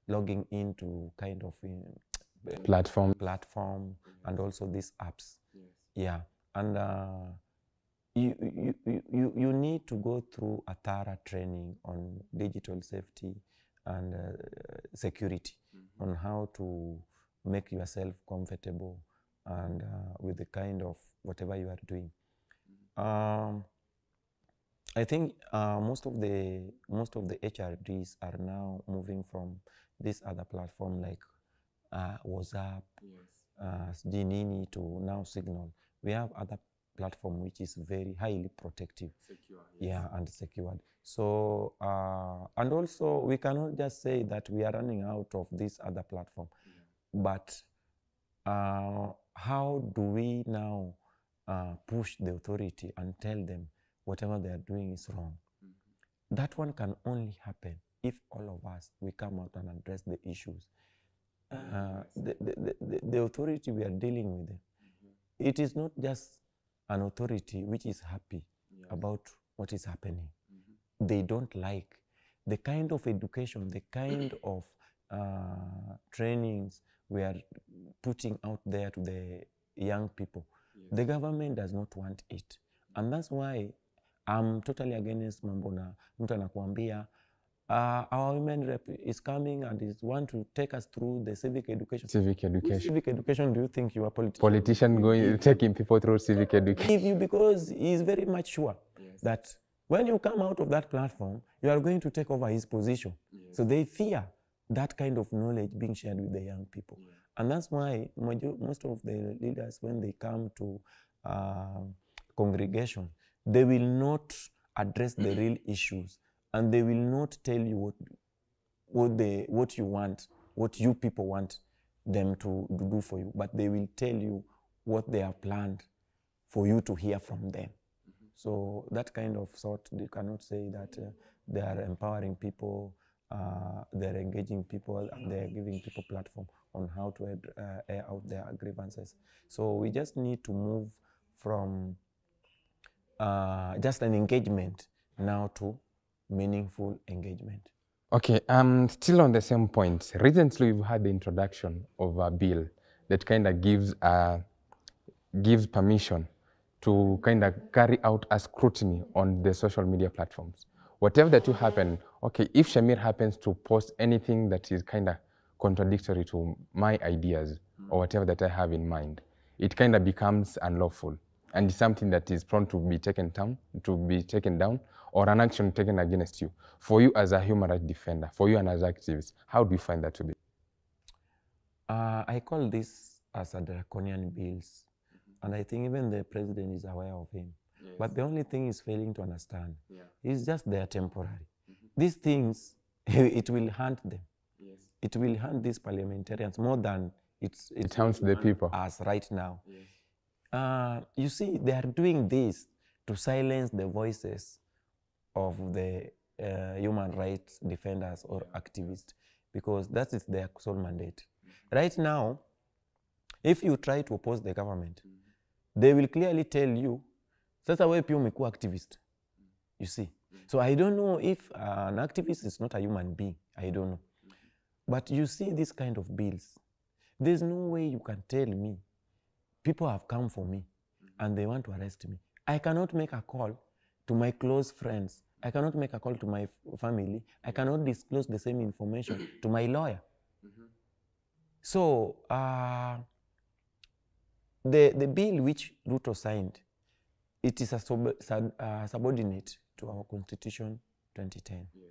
logging into kind of platform and also these apps. And you need to go through a thorough training on digital safety and security, on how to make yourself comfortable and with the kind of whatever you are doing. I think most of the HRDs are now moving from this other platform like WhatsApp, Ginini to now Signal. We have other platform which is very highly protective, secure, and secured. So and also we cannot just say that we are running out of this other platform, but how do we now push the authority and tell them whatever they are doing is wrong? That one can only happen if all of us, we come out and address the issues. The authority we are dealing with, it is not just an authority which is happy about what is happening. They don't like the kind of education, the kind of trainings we are putting out there to the young people. The government does not want it. And that's why I'm totally against Mambona. Mtu anakuambia, our women rep is coming and is want to take us through the civic education. Civic education. With civic education, do you think you are politician going taking people through civic education? Because he is very much sure that when you come out of that platform, you are going to take over his position. So they fear that kind of knowledge being shared with the young people. And that's why most of the leaders, when they come to congregation, they will not address the real issues, and they will not tell you what you want, what you people want them to do for you, but they will tell you what they have planned for you to hear from them. So that kind of sort, they cannot say that they are empowering people, they're engaging people, and they're giving people platform on how to air out their grievances. So we just need to move from just an engagement now to meaningful engagement. Okay, still on the same point. Recently, we've had the introduction of a bill that kind of gives permission to kind of carry out a scrutiny on the social media platforms. whatever that will happen, okay, if Shamir happens to post anything that is kind of contradictory to my ideas or whatever that I have in mind, it kind of becomes unlawful and it's something that is prone to be taken down, or an action taken against you. For you as a human rights defender, for you and as activists, how do you find that to be? I call this as a draconian bills, and I think even the president is aware of him. Yes. But the only thing is failing to understand is just they are temporary. These things, it will haunt them. Yes. It will haunt these parliamentarians more than it haunts the people. As right now. Yes. You see, they are doing this to silence the voices of the human rights defenders or activists, because that is their sole mandate. Right now, if you try to oppose the government, they will clearly tell you, sasa wewe pia umekuwa activist. You see. So I don't know if an activist is not a human being. I don't know. But you see this kind of bills. There's no way you can tell me people have come for me and they want to arrest me. I cannot make a call to my close friends. I cannot make a call to my family. I cannot disclose the same information to my lawyer. So the bill which Ruto signed, it is a subordinate to our Constitution 2010. Yes.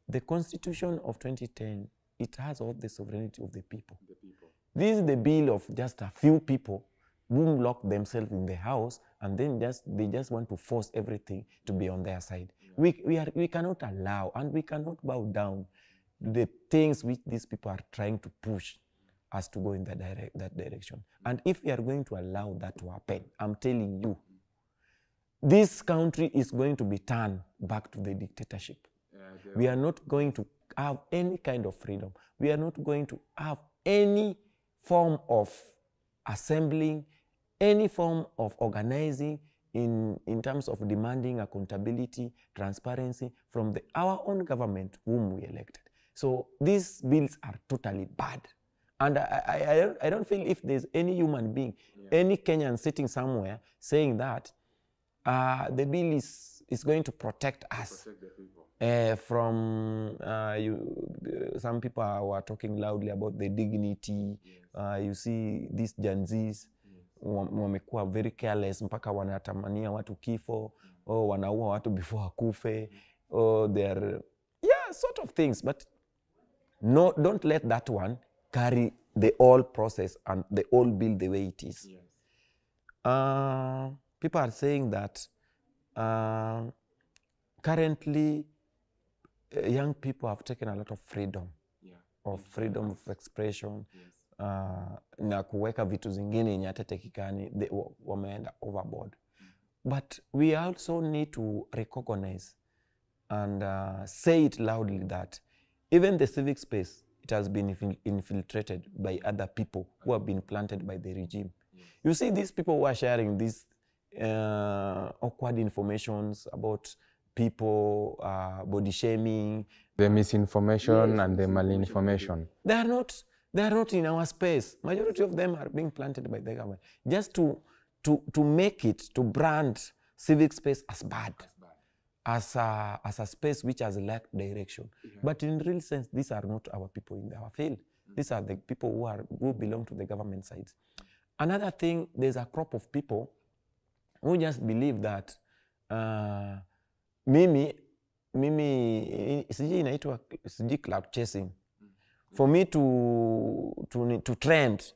The Constitution of 2010, it has all the sovereignty of the people. This is the bill of just a few people who lock themselves in the house and then they just want to force everything to be on their side. Yeah. We cannot allow and we cannot bow down the things which these people are trying to push us to go in that direction. And if we are going to allow that to happen, I'm telling you, this country is going to be turned back to the dictatorship. We are not going to have any kind of freedom. We are not going to have any form of assembling, any form of organizing in terms of demanding accountability, transparency from our own government whom we elected. So these bills are totally bad. And I don't feel if there's any human being, any Kenyan sitting somewhere saying that the bill is going to protect us from, some people were talking loudly about the dignity. You see these Gen Zs, wamekuwa very careless, mpaka wanatamania watu kifo, or wanaua watu before akufe, or they're, sort of things. But no, don't let that one carry the whole process and the whole bill the way it is. Yes. People are saying that currently young people have taken a lot of freedom, freedom of expression, na kuweka vitu zingine yenye hatetekikani, wameenda overboard. But we also need to recognize and say it loudly that even the civic space, it has been infiltrated by other people who have been planted by the regime. You see these people who are sharing these awkward informations about people, body shaming. The misinformation and the malinformation. They are not in our space. Majority of them are being planted by the government. Just to make it, to brand civic space as bad. As a space which has lacked direction. But in real sense, these are not our people in our field. These are the people who belong to the government sides. Another thing, there's a crop of people who just believe that mimi siji inaitwa siji cloud chasing. For me to trend,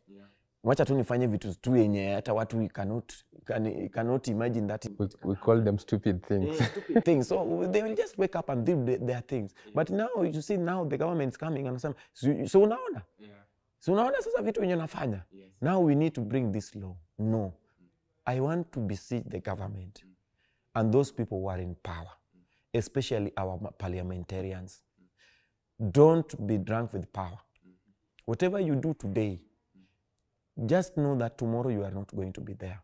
wacha tu nifanye vitu tu yenye hata watu cannot imagine that. We call them stupid things. Stupid things. So they will just wake up and do their things. But now you see, now the government is coming and saying, so unaona? So unaona sasa vitu yenye nafanya? Now we need to bring this law. No. I want to beseech the government and those people who are in power, especially our parliamentarians. Don't be drunk with power. Whatever you do today, just know that tomorrow you are not going to be there.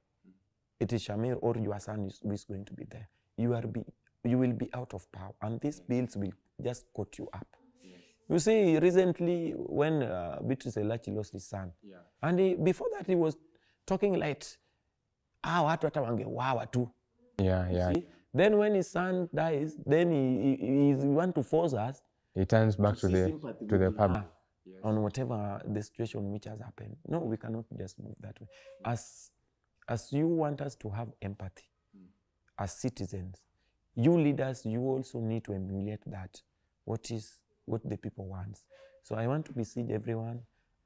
It is Shamir or your son who is going to be there. You will be out of power, and these bills will just cut you up. You see, recently when Beatrice Elachi lost his son, and before that he was talking like, watu hata wangewawa tu. Then when his son dies, then he want to force us. He turns back to the public. Yes. On whatever the situation which has happened. No, we cannot just move that way. As you want us to have empathy as citizens, you leaders, you also need to emulate that, what the people want. So I want to beseech everyone,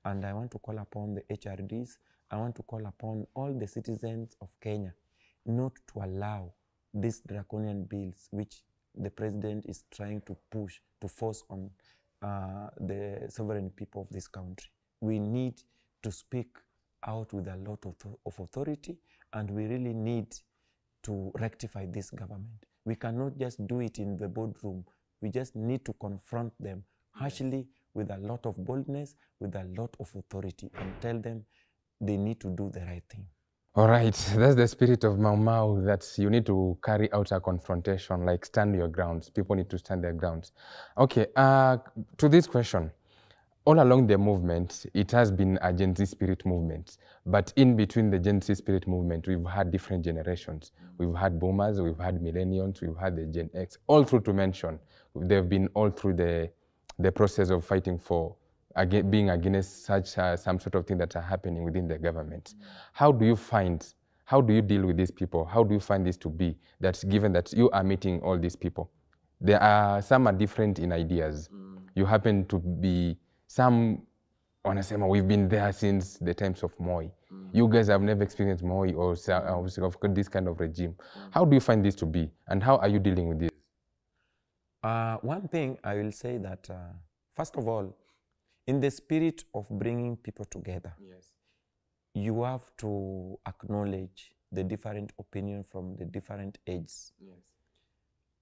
and I want to call upon the HRDs, I want to call upon all the citizens of Kenya not to allow these draconian bills which the president is trying to push, to force on the sovereign people of this country. We need to speak out with a lot of authority, and we really need to rectify this government. We cannot just do it in the boardroom. We just need to confront them harshly, with a lot of boldness, with a lot of authority, and tell them they need to do the right thing. All right, that's the spirit of Mau Mau, that you need to carry out a confrontation, like stand your grounds. People need to stand their grounds. Okay, to this question, all along the movement, it has been a Gen Z spirit movement. But in between the Gen Z spirit movement, we've had different generations. We've had boomers, we've had millennials, we've had the Gen X, all through to mention. They've been all through the process of fighting for being against such some sort of thing that are happening within the government. How do you deal with these people? How do you find this to be, that given that you are meeting all these people? Some are different in ideas. You happen to be, some wanasema we've been there since the times of Moi. You guys have never experienced Moi or this kind of regime. How do you find this to be, and how are you dealing with this? One thing I will say that, first of all, in the spirit of bringing people together, you have to acknowledge the different opinion from the different ages.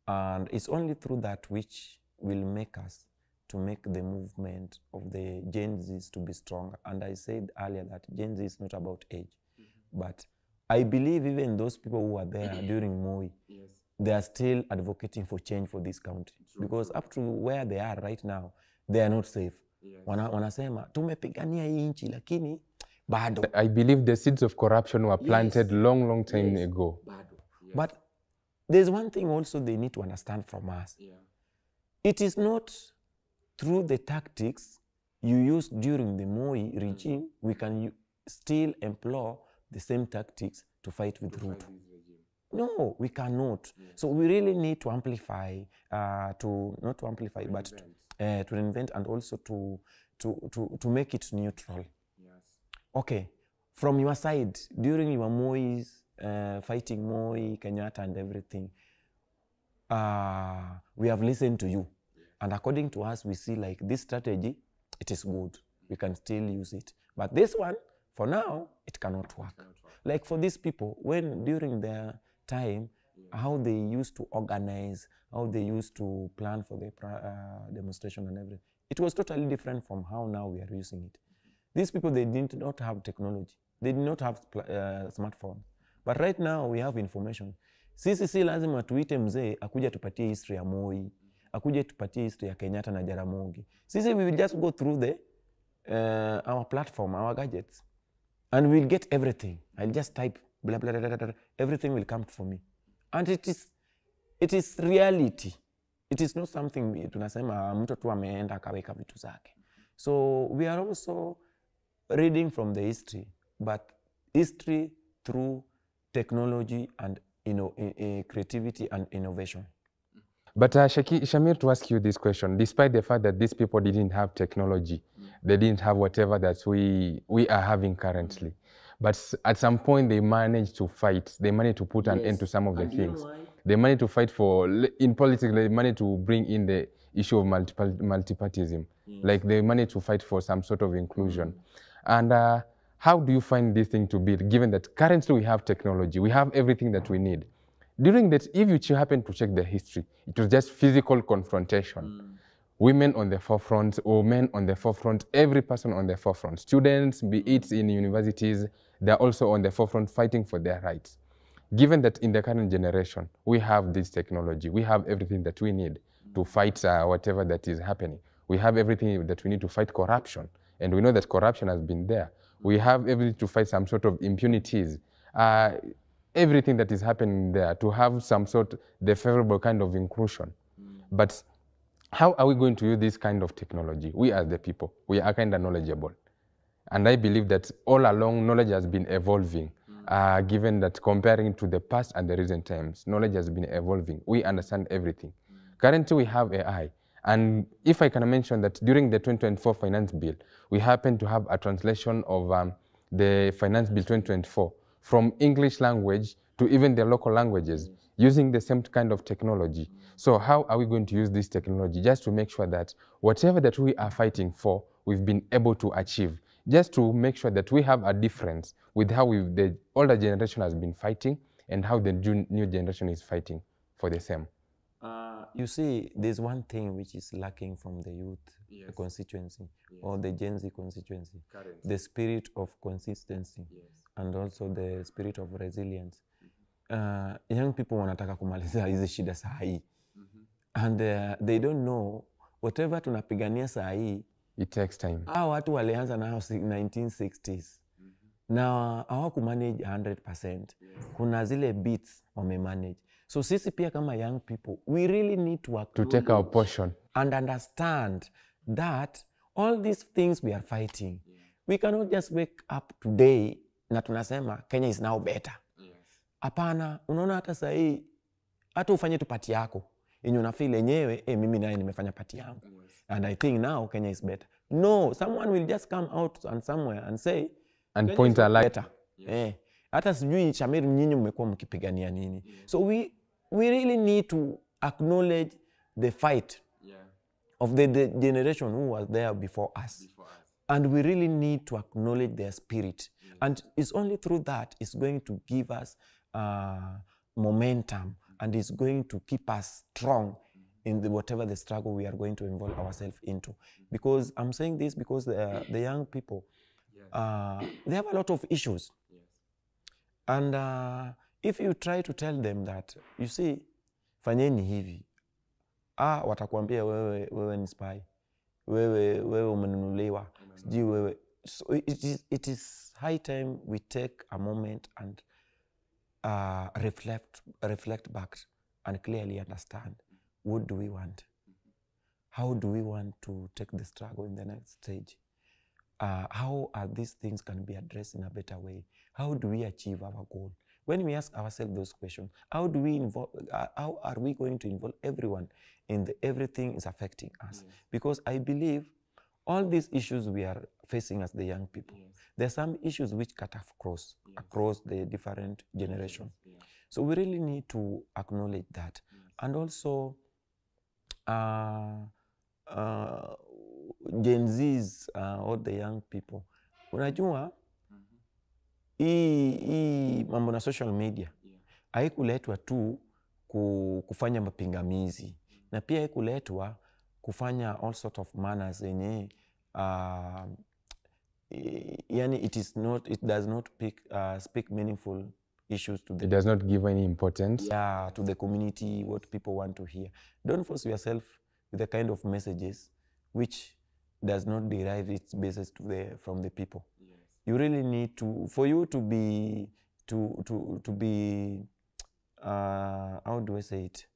And it's only through that which will make us to make the movement of the Gen Zs to be stronger. And I said earlier that Gen Z is not about age. But I believe even those people who were there during Moi, they are still advocating for change for this country. Because up to where they are right now, they are not safe. Wanasema tumepigania hii nchi lakini bado. I believe the seeds of corruption were planted long time ago. But there's one thing also they need to understand from us. It is not through the tactics you used during the Moi regime, we can still employ the same tactics to fight with Ruto. No, we cannot. So we really need to amplify, not to amplify, but to reinvent, and also to make it neutral. Okay, from your side, during your Moi's, fighting Moi, Kenyatta and everything, we have listened to you. And according to us, we see like this strategy, it is good. We can still use it. But this one, for now, it cannot work. Like for these people, when during their time, how they used to organize, how they used to plan for the demonstration and everything, it was totally different from how now we are using it. These people, they did not have technology. They did not have smartphones. But right now, we have information. Sisi si lazima tuite mzee akuja tupatie history ya Moi, akuja tupatie history ya Kenyatta na Jaramogi. Sisi, we will just go through our platform, our gadgets, and we'll get everything. I'll just type blah, blah, blah, blah, blah. Everything will come for me. And it is reality. It is not something tunasema mtu tu ameenda akaweka vitu zake. So we are also reading from the history, but history through technology and creativity and innovation. But Shamir, to ask you this question, despite the fact that these people didn't have technology, they didn't have whatever that we are having currently, but at some point they managed to fight, they managed to put an end to some of the things. They managed to fight for, in politics, they managed to bring in the issue of multipartyism. Like they managed to fight for some sort of inclusion. And how do you find this thing to be, given that currently we have technology, we have everything that we need? During that, if you happen to check the history, it was just physical confrontation. Women on the forefront, or men on the forefront, every person on the forefront. Students, be it in universities, they're also on the forefront fighting for their rights. Given that in the current generation, we have this technology, we have everything that we need to fight whatever that is happening. We have everything that we need to fight corruption. And we know that corruption has been there. We have everything to fight some sort of impunities. everything that is happening there to have some sort of the favorable kind of inclusion. But how are we going to use this kind of technology? We as the people, we are kind of knowledgeable. And I believe that all along knowledge has been evolving, given that comparing to the past and the recent times, knowledge has been evolving. We understand everything. Currently we have AI. And if I can mention that during the 2024 Finance Bill, we happen to have a translation of the Finance Bill 2024 from English language to even the local languages, using the same kind of technology. So how are we going to use this technology just to make sure that whatever that we are fighting for, we've been able to achieve, just to make sure that we have a difference with how the older generation has been fighting and how the new generation is fighting for the same. You see, there's one thing which is lacking from the youth constituency or the Gen Z constituency, the spirit of consistency and also the spirit of resilience. Young people wanataka kumaliza hizi shida saa hii. And they don't know whatever tunapigania saa hii, it takes time. Hao watu walianza nao 1960s. Na hawakumanage 100%. Kuna zile beats wamemanage. So sisi pia kama young people, we really need to take our portion and understand that all these things we are fighting, we cannot just wake up today na tunasema Kenya is now better. Hapana, unaona hata saa hii, hata ufanye tu pati yako, yenye unafeel yenyewe, mimi naye nimefanya pati yangu. And I think now Kenya is better. No, someone will just come out and somewhere and say, and point a light. Hata sijui Shamir nyinyi mmekuwa mkipigania nini. So we really need to acknowledge the fight of the generation who was there before us. And we really need to acknowledge their spirit. And it's only through that it's going to give us momentum and it's going to keep us strong in whatever the struggle we are going to involve ourselves into. Because I'm saying this because the young people, they have a lot of issues. And if you try to tell them that, you see, fanyeni hivi, watakuambia wewe ni spy, wewe umenunuliwa, sijui wewe. So it is high time we take a moment and reflect back and clearly understand, what do we want? How do we want to take the struggle in the next stage? How are these things can be addressed in a better way? How do we achieve our goal? When we ask ourselves those questions, how are we going to involve everyone in everything is affecting us? Because I believe all these issues we are facing as the young people, there are some issues which cut across the different generations. So we really need to acknowledge that. And also, Gen Zs or the young people, unajua hii mambo na social media haikuletwa tu kufanya mapingamizi, na pia haikuletwa kufanya all sort of manners yenye yani it does not speak meaningful issues to the, it does not give any importance to the community, what people want to hear. Don't force yourself with the kind of messages which does not derive its basis from the people. You really need to, for you to be how do I say it,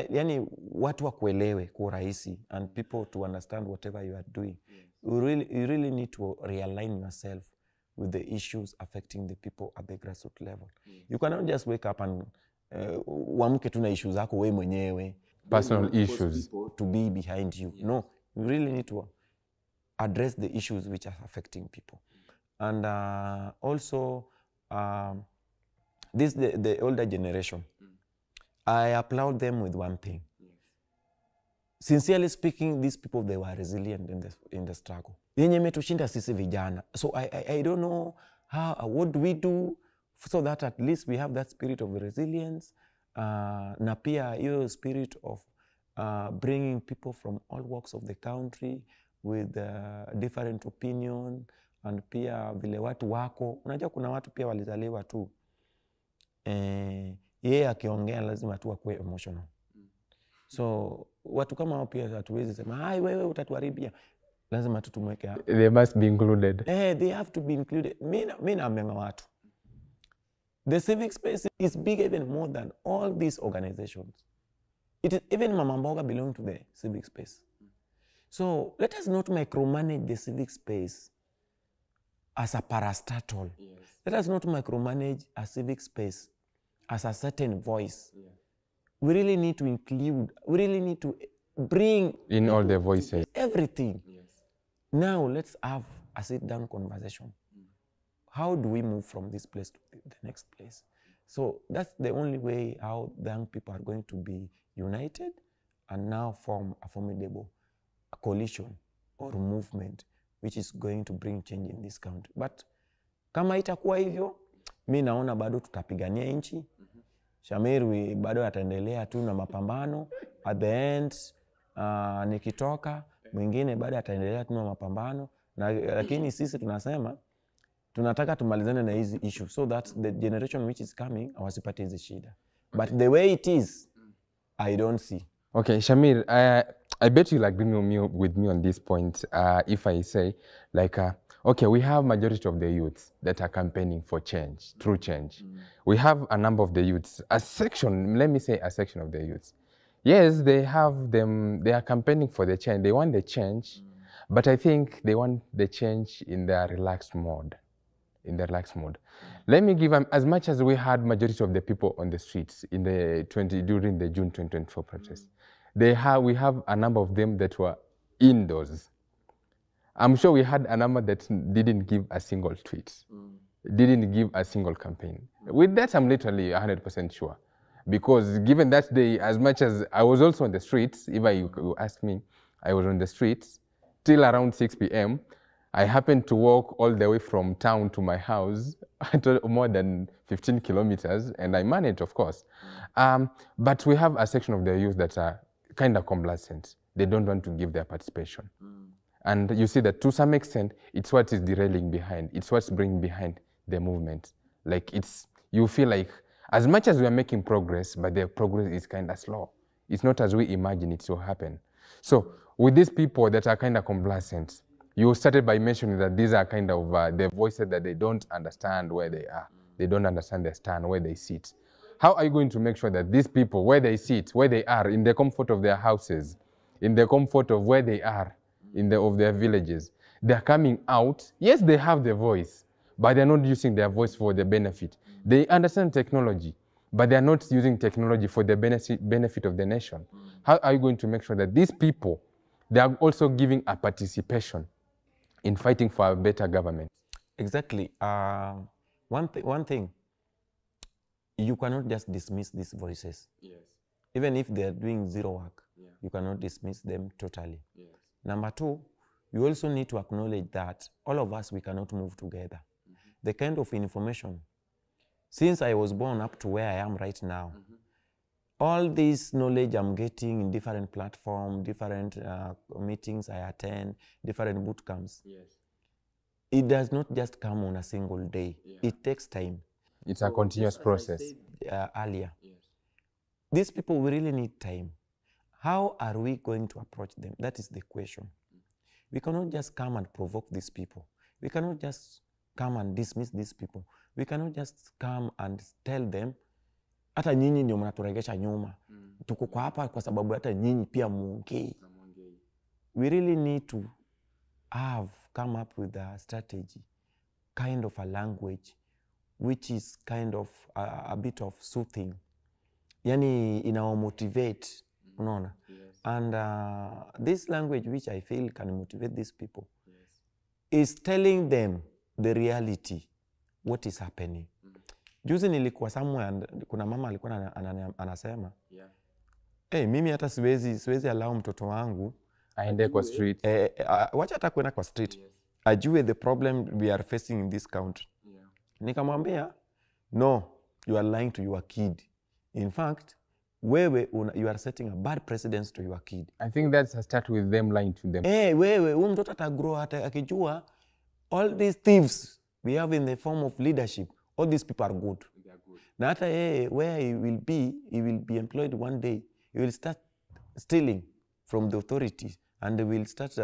yani watu wakuelewe kwa rahisi and people to understand whatever you are doing. You really need to realign yourself with the issues affecting the people at the grassroots level. You cannot just wake up and uamke tu na issues zako wewe mwenyewe, personal issues to be behind you. No, you really need to address the issues which are affecting people. And also the older generation, I applaud them with one thing. Sincerely speaking, these people, they were resilient in the struggle. Yenye metushinda sisi vijana. So I don't know what do we do so that at least we have that spirit of resilience, na pia hiyo spirit of bringing people from all walks of the country with different opinion, and pia vile watu wako. Unajua kuna watu pia walizaliwa tu yeye akiongea lazima tu akue emotional. So watu kama hao pia hatuwezi sema hai wewe utatuharibia, lazima tutumweke hapo. They must be included. They have to be included. Mimi naambianga watu, The civic space is big even more than all these organizations. It is, even Mama Mboga belong to the civic space. So let us not micromanage the civic space as a parastatal. Yes. Let us not micromanage a civic space as a certain voice. Yeah. We really need to include, we really need to bring in all the voices. Everything. Yes. Now let's have a sit-down conversation. How do we move from this place to the next place? So that's the only way how the young people are going to be united and now form a formidable coalition or movement which is going to bring change in this country. But kama itakuwa hivyo, mi naona bado tutapigania nchi. Shamir bado ataendelea tu na mapambano. At the end, nikitoka, mwingine bado ataendelea tu na mapambano. Lakini sisi tunasema, tunataka tumalizane na hizi issue so that the generation which is coming awasipate hizi shida. But the way it is, I don't see. Okay, Shamir, I bet you'll agree with me on this point if I say, like, okay, we have majority of the youths that are campaigning for change, true change. We have a number of the youths, a section, let me say a section of the youths. Yes, they are campaigning for the change. They want the change, but I think they want the change in their relaxed mode. Let me give them, as much as we had majority of the people on the streets during the June 2024 protests, we have a number of them that were indoors. I'm sure we had a number that didn't give a single tweet, didn't give a single campaign. With that, I'm literally 100% sure. Because given that day, as much as I was also on the streets, if you ask me, I was on the streets till around 6 p.m. I happened to walk all the way from town to my house, more than 15 kilometers, and I managed, of course. But we have a section of the youth that are kind of complacent. They don't want to give their participation. And you see that to some extent, it's what is derailing behind. It's what's bringing behind the movement. Like you feel like, as much as we are making progress, but the progress is kind of slow. It's not as we imagine it to happen. So with these people that are kind of complacent, you started by mentioning that these are kind of the voices that they don't understand where they are. They don't understand their stand, where they sit. How are you going to make sure that these people, where they sit, where they are, in the comfort of their houses, in the comfort of where they are, of their villages, they're coming out? Yes, they have the voice, but they're not using their voice for the benefit. They understand technology, but they're not using technology for the benefit of the nation. How are you going to make sure that these people, they are also giving a participation in fighting for a better government? Exactly. One thing, you cannot just dismiss these voices. Yes. Even if they're doing zero work, you cannot dismiss them totally. Yes. Number two, you also need to acknowledge that all of us, we cannot move together. The kind of information, since I was born up to where I am right now, all this knowledge I'm getting in different platforms, different meetings I attend, different boot camps, it does not just come on a single day. It takes time. It's a continuous process. Earlier. These people, we really need time. How are we going to approach them? That is the question. We cannot just come and provoke these people. We cannot just come and dismiss these people. We cannot just come and tell them, hata nyinyi ndio mnaturegesha nyuma. Tuko kwa hapa kwa sababu hata nyinyi pia muongei. We really need to come up with a strategy, kind of a language, which is kind of a bit of soothing. Yani inawamotivate, unaona? And this language which I feel can motivate these people is telling them the reality, what is happening. Juzi nilikuwa somewhere, kuna mama alikuwa anasema, mimi hata siwezi allow mtoto wangu aende kwa street. Wacha hata kwenda kwa street. Ajue the problem we are facing in this country. Nikamwambia, no, you are lying to your kid. In fact, you are setting a bad precedence to your kid. I think that's a start with them lying to them. Wewe mtoto atagrow hata akijua all these thieves we have in the form of leadership, all these people are good. They are good. Na hata where he will be employed one day. He will start stealing from the authorities and they will start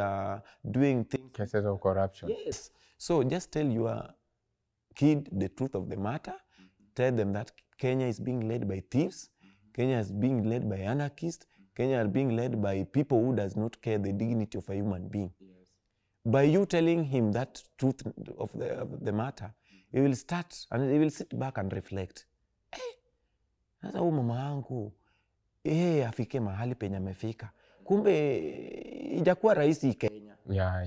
doing things. Cases of corruption. Yes. So just tell your kid the truth of the matter tell them that Kenya is being led by thieves, Kenya is being led by anarchists, Kenya is being led by people who does not care the dignity of a human being. By you telling him that truth of the matter, he will start and he will sit back and reflect. Sasa huyu mama yangu afike mahali penye amefika. Kumbe ijakuwa rahisi Kenya.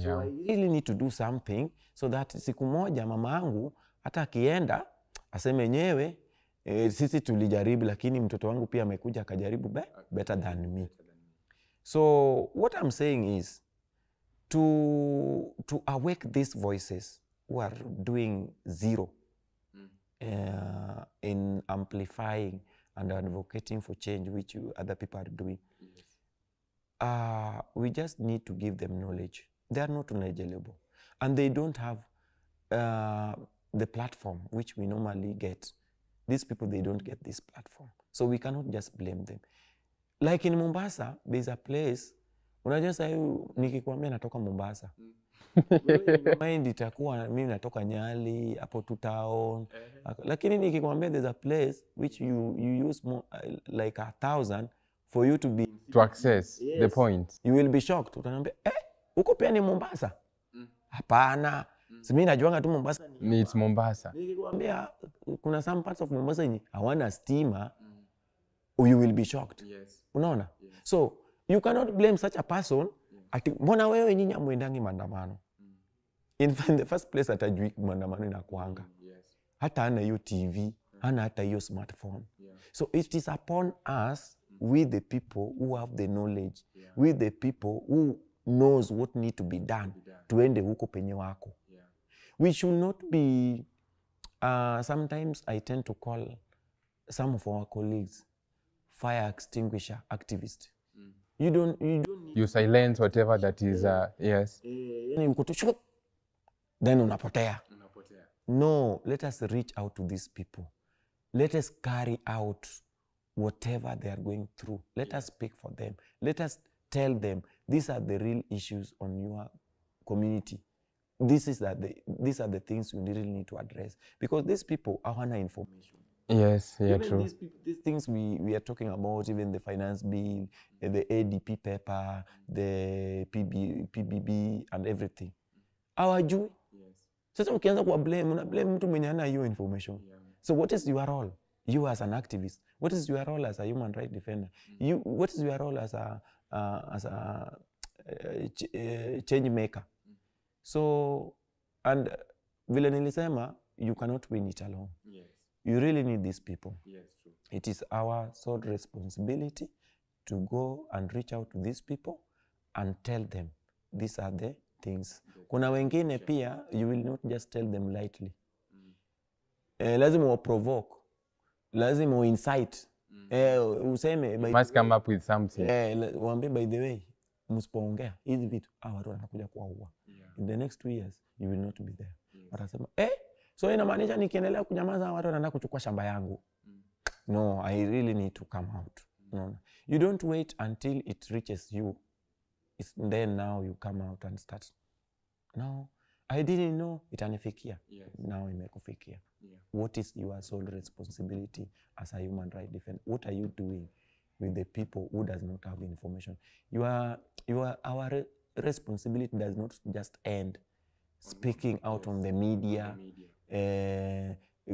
So I really need to do something so that siku moja mama yangu hata akienda aseme nyewe sisi tulijaribu lakini mtoto wangu pia amekuja akajaribu better than me. So what I'm saying is to awake these voices who are doing zero in amplifying and advocating for change, which other people are doing. We just need to give them knowledge. They are not knowledgeable. And they don't have the platform which we normally get. These people, they don't get this platform. So we cannot just blame them. Like in Mombasa, there's a place, unajua sasa nikikwambia natoka Mombasa. Mind itakuwa mimi natoka Nyali, hapo tu town. Lakini nikikwambia there's a place which you use more, like 1,000 for you to access the point. You will be shocked. Utaniambia, uko pia ni Mombasa? Hapana. Mimi najuanga tu Mombasa ni it's Mombasa. Nikikwambia kuna some parts of Mombasa yenye hawana stima, you will be shocked. Unaona? So you cannot blame such a person ati mbona wewe nyinyi amwendangi maandamano. In the first place atajui maandamano inakuanga. Hata hana hiyo TV, hana hata hiyo smartphone. So it is upon us, with the people who have the knowledge, with the people who knows what need to be done, tuende huko penye wako. We should not be, sometimes I tend to call some of our colleagues fire extinguisher activists. You don't need you silence whatever that is, yes. Then unapotea. No, let us reach out to these people. Let us carry out whatever they are going through. Let us speak for them. Let us tell them these are the real issues on your community. These are the things you really need to address. Because these people are on information. Yes, yeah, even true. These things we are talking about, even the finance bill, the ADP paper, the PBB and everything. Hawajui. Sasa ukianza kuwa blame, una blame mtu mwenye hana hiyo information. So what is your role? You as an activist. What is your role as a human rights defender? What is your role as a change maker? So, and vile nilisema, you cannot win it alone. You really need these people. True. It is our sole responsibility to go and reach out to these people and tell them these are the things. Kuna wengine pia, you will not just tell them lightly. Lazima wa provoke. Lazima wa incite. Useme. Must come up with something. Waambie by the way, msipoongea hizi vitu, watu wanakuja kuwaua. In the next 2 years, you will not be there. Watasema, so inamaanisha nikiendelea kunyamaza watu wanaenda kuchukua shamba yangu. No, I really need to come out. No. You don't wait until it reaches you. Then now you come out and start. No, I didn't know itanifikia. Now imekufikia. What is your sole responsibility as a human rights defender? What are you doing with the people who does not have information? Our responsibility does not just end speaking out on the media.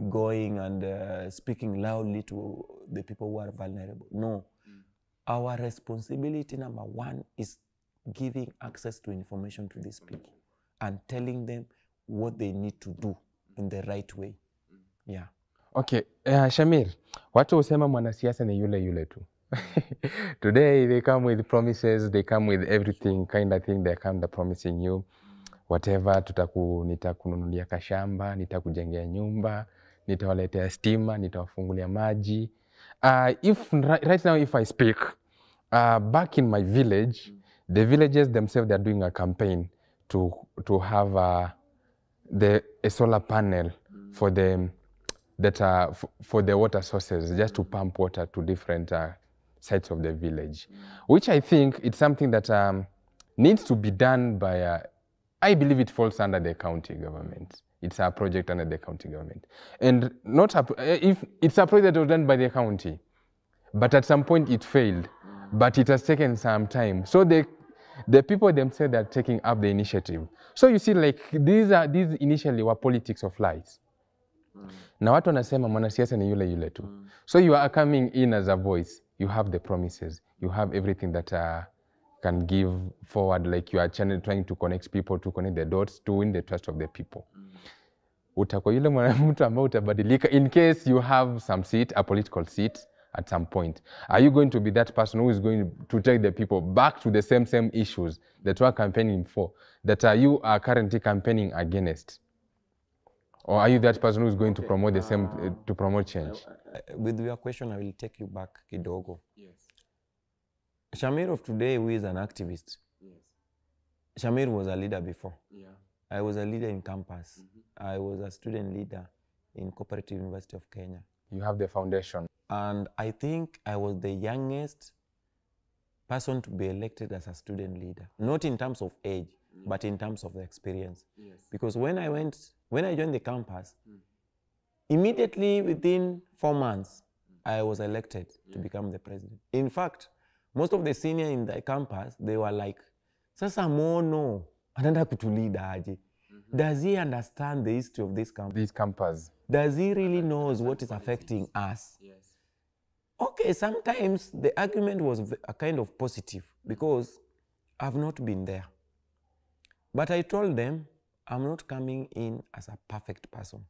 Going and speaking loudly to the people who are vulnerable. No. Our responsibility number one is giving access to information to these people and telling them what they need to do in the right way. Yeah. Okay, Shamir, watu husema mwanasiasa ni yule tu. Today they come with promises, they come with everything kind of thing, they come promising you whatever, nitakununulia kashamba, nitakujengea nyumba, nitawaletea stima, nitawafungulia maji. Right now if I speak, back in my village, the villagers themselves, they are doing a campaign to have a solar panel for them for the water sources, just to pump water to different sides of the village, which I think it's something that needs to be done by I believe it falls under the county government. It's a project under the county government. And not if it's a project that was done by the county, but at some point it failed, but it has taken some time. So the people themselves are taking up the initiative. So you see, like these initially were politics of lies. Na watu wanasema mwanasiasa ni yule yule tu. So you are coming in as a voice. You have the promises. You have everything that can give forward, like you are trying to connect people, to connect the dots, to win the trust of the people. Utakuwa yule mtu ambaye utabadilika in case you have some seat, a political seat at some point. Are you going to be that person who is going to take the people back to the same issues that you are campaigning for, that you are currently campaigning against? Or are you that person who is going to promote the same, to promote change? With your question, I will take you back kidogo. Yes. Shamir of today, who is an activist. Yes. Shamir was a leader before. Yeah. I was a leader in campus. I was a student leader in Cooperative University of Kenya. You have the foundation. And I think I was the youngest person to be elected as a student leader. Not in terms of age, but in terms of the experience. Yes. Because when I joined the campus, immediately within 4 months, I was elected to become the president. In fact, most of the seniors in the campus, they were like, sasa mono, anaenda kutulead aje. Does he understand the history of this campus? Does he really knows what is affecting us? Yes. Okay, sometimes the argument was a kind of positive because I've not been there. But I told them, I'm not coming in as a perfect person,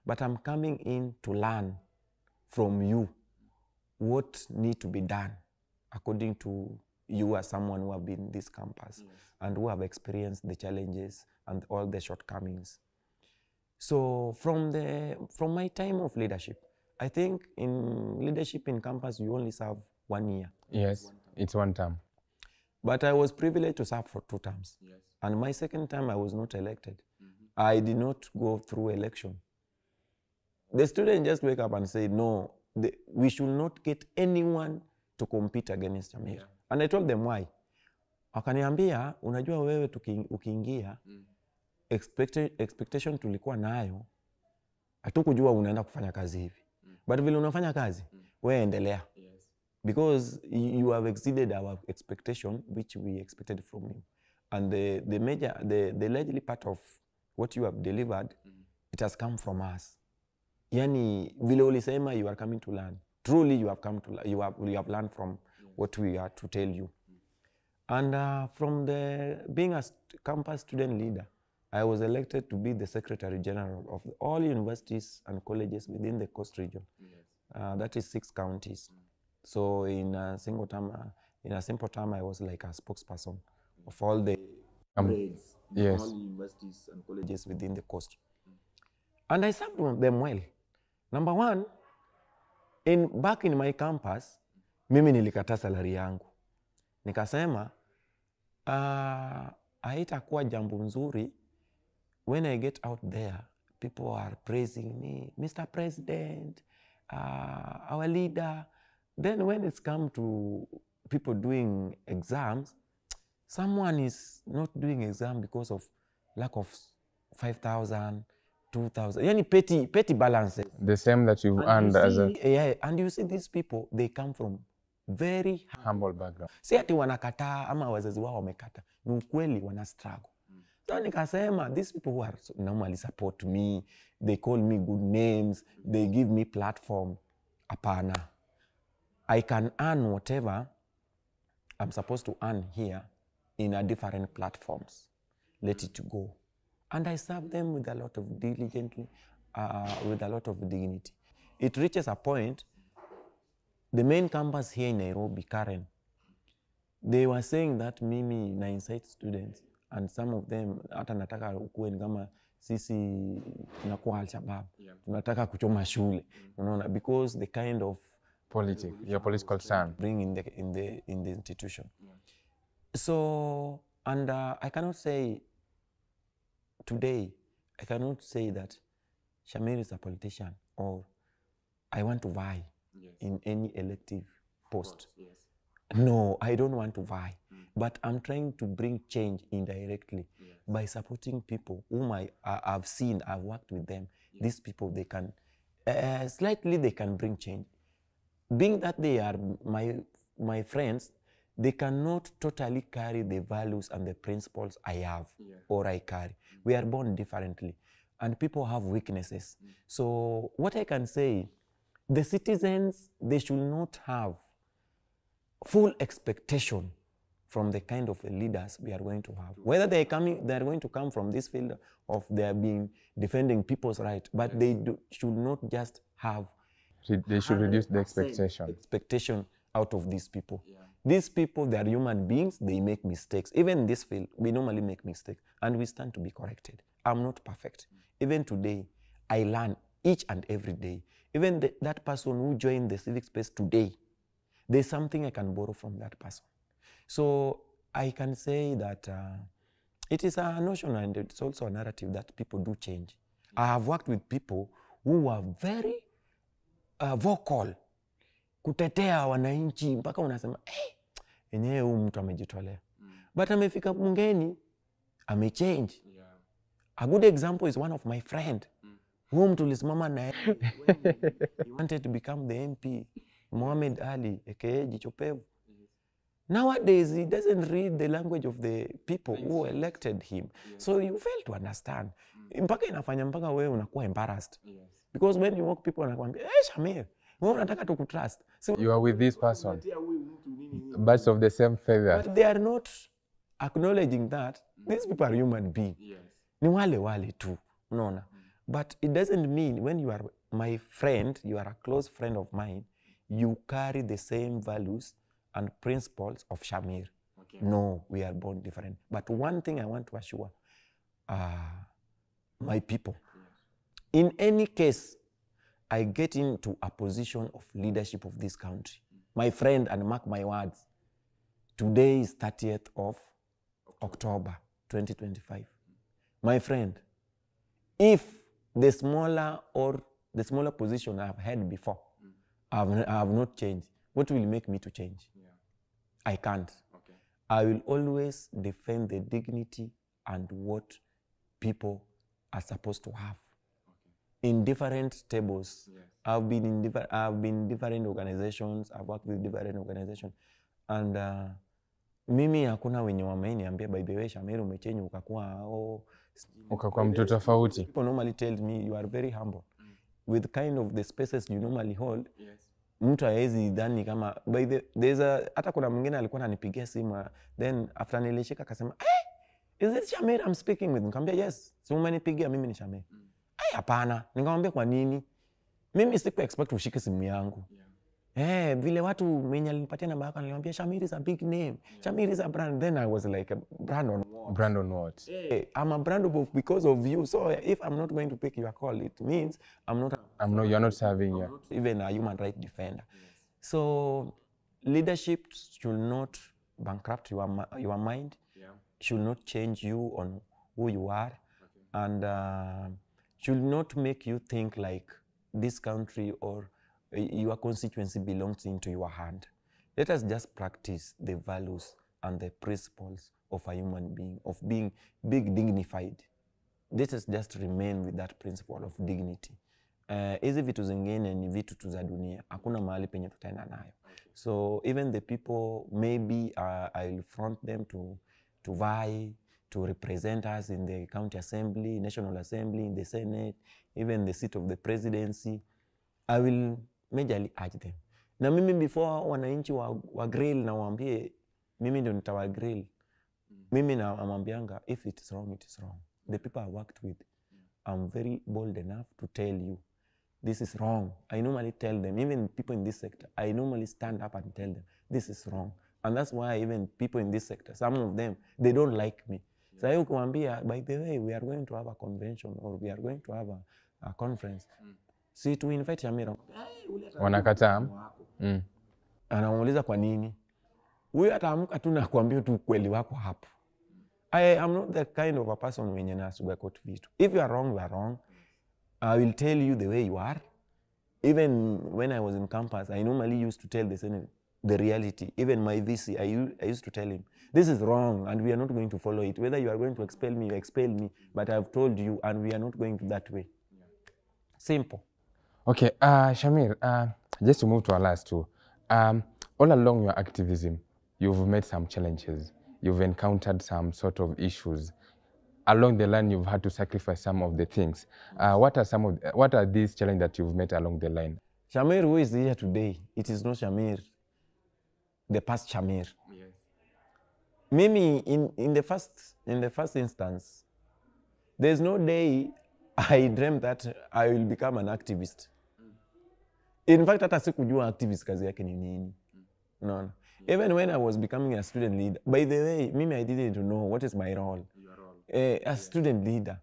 but I'm coming in to learn from you what needs to be done according to you as someone who have been in this campus and who have experienced the challenges and all the shortcomings. So from my time of leadership, I think in leadership in campus, you only serve 1 year. Yes, it's 1 term. But I was privileged to serve for 2 terms. Yes. And my second time, I was not elected. I did not go through election. The students just wake up and say, no, we should not get anyone to compete against Shamir. Yeah. And I told them why. Wakaniambia, unajua wewe ukiingia, expectation tulikuwa nayo, hatukujua unaenda kufanya kazi hivi. But vile unafanya kazi, wewe endelea. Yes. Because you have exceeded our expectation, which we expected from you. And the largely part of what you have delivered, it has come from us. Yani, vile ulisema, you are coming to learn. Truly, you have come to learn. You have learned from what we are to tell you. And from being a campus student leader, I was elected to be the Secretary General of all universities and colleges within the Coast region. Yes. That is 6 counties. So in a simple term, I was like a spokesperson of all the grades, yes, all universities and colleges within the coast. And I served them well. Number 1, back in my campus, mimi nilikata salary yangu. Nikasema, haitakuwa jambo nzuri when I get out there, people are praising me, Mr. President, our leader. Then when it's come to people doing exams, someone is not doing exam because of lack of 5,000, 2,000, yani petty balances. The same that you've earned as a... Yeah, and you see these people, they come from very humble background. Si ati wanakataa ama wazazi wao wamekata. Ni ukweli wana struggle. So nikasema, these people who are normally support me, they call me good names, they give me platform. Apana. I can earn whatever I'm supposed to earn here in a different platforms. Let it go. And I serve them with a lot of diligently, with a lot of dignity. It reaches a point, the main campus here in Nairobi, Karen, they were saying that mimi na incite students, and some of them, hata nataka ukuwe ni kama sisi tunakuwa Al-Shabaab, tunataka kuchoma shule, unaona, because the kind of your political stand bring in the institution. Yeah. So, and I cannot say today, I cannot say that Shamir is a politician or I want to vie in any elective post. Yes. No, I don't want to vie but I'm trying to bring change indirectly by supporting people whom I've seen, I've worked with them. These people, they can, slightly they can bring change. Being that they are my friends, they cannot totally carry the values and the principles I have or I carry. We are born differently and people have weaknesses. So what I can say, the citizens, they should not have full expectation from the kind of leaders we are going to have. Whether they are going to come from this field of they are being defending people's rights, but they should not just have. They should reduce the expectation out of these people. These people, they are human beings, they make mistakes. Even in this field, we normally make mistakes and we stand to be corrected. I'm not perfect. Even today, I learn each and every day. Even that person who joined the civic space today, there's something I can borrow from that person. So I can say that it is a notion and it's also a narrative that people do change. I have worked with people who are very vocal, kutetea wananchi mpaka unasema enyewe huyu mtu amejitolea. But amefika bungeni, amechange. A good example is one of my friend whom tulisimama naye he wanted to become the MP, Mohamed Ali, aka Jichopevu. Nowadays, he doesn't read the language of the people who elected him. So you fail to understand. Mpaka inafanya mpaka wewe unakuwa embarrassed. Because when you walk, people wanakuambia, Shamir, wewe unataka tukutrust. So you are with this person, birds of the same feather. But they are not acknowledging that these people are human beings. Ni wale tu, unaona. But it doesn't mean when you are my friend, you are a close friend of mine, you carry the same values and principles of Shamir. No, we are born different. But one thing I want to assure my people, in any case, I get into a position of leadership of this country. My friend, and mark my words, today is 30th of October 2025. My friend, if the smaller position I've had before, I have not changed, what will make me to change? I can't. I will always defend the dignity and what people are supposed to have. In different tables, I've been in different organizations, I've worked with different organizations, and mimi hakuna wenye wameniambia by the way Shamir umechange ukakuwa mtu tofauti. People normally tell me you are very humble with kind of the spaces you normally hold. Mtu haezi dhani kama by the there's hata kuna mwingine alikuwa ananipigia simu, then after nilishika akasema is this Shamir I'm speaking with? Nikamwambia yes, si umenipigia, mimi ni Shamir. Hapana. Nikamwambia kwa nini? Mimi siku expect ushike simu yangu. Vile watu mwenye alinipatia namba yako nilimwambia Shamir is a big name. Shamir is a brand. Then I was like, a brand on what? Brand on what? I'm a brand of because of you. So if I'm not going to pick your call, it means you're not serving you. Even a human rights defender. So leadership should not bankrupt your mind. Should not change you on who you are. And should not make you think like this country or your constituency belongs into your hand. Let us just practice the values and the principles of a human being, of being big dignified. Let us just remain with that principle of dignity. Hizi vitu zingine ni vitu tu za dunia. Hakuna mahali penye tutaenda nayo. So even the people, maybe I'll front them to vie, to represent us in the county assembly, national assembly, in the Senate, even the seat of the presidency. I will majorly urge them. Na mimi before wananchi wa grill na waambie, mimi ndio nitawa grill. Mimi na amambianga, if it's wrong, it is wrong. The people I worked with, I'm very bold enough to tell you, this is wrong. I normally tell them, even people in this sector, I normally stand up and tell them, this is wrong. And that's why even people in this sector, some of them, they don't like me. So I kuambia, by the way, we are going to have a convention or we are going to have a conference. See, to invite Shamir. Wanakataa. Anamuuliza kwa nini? Huyu ataamka tu na kuambia tu kweli wako hapo. I am not the kind of a person mwenye na sugarcoat vitu. If you are wrong, you are wrong. I will tell you the way you are. Even when I was in campus, I normally used to tell the Senate, the reality. Even my VC, I used to tell him, this is wrong and we are not going to follow it. Whether you are going to expel me, you expel me, but I've told you and we are not going to that way. Simple. Okay, Shamir, just to move to our last two, all along your activism, you've met some challenges. You've encountered some sort of issues. Along the line, you've had to sacrifice some of the things. What are these challenges that you've met along the line? Shamir, who is here today, it is not Shamir, the past Shamir. Yes. Maybe in the first instance, there's no day I dreamt that I will become an activist. In fact, hata sikujua activist kazi yake ni nini. No. Even when I was becoming a student leader, by the way, I didn't know what is my role. Your role. As student leader,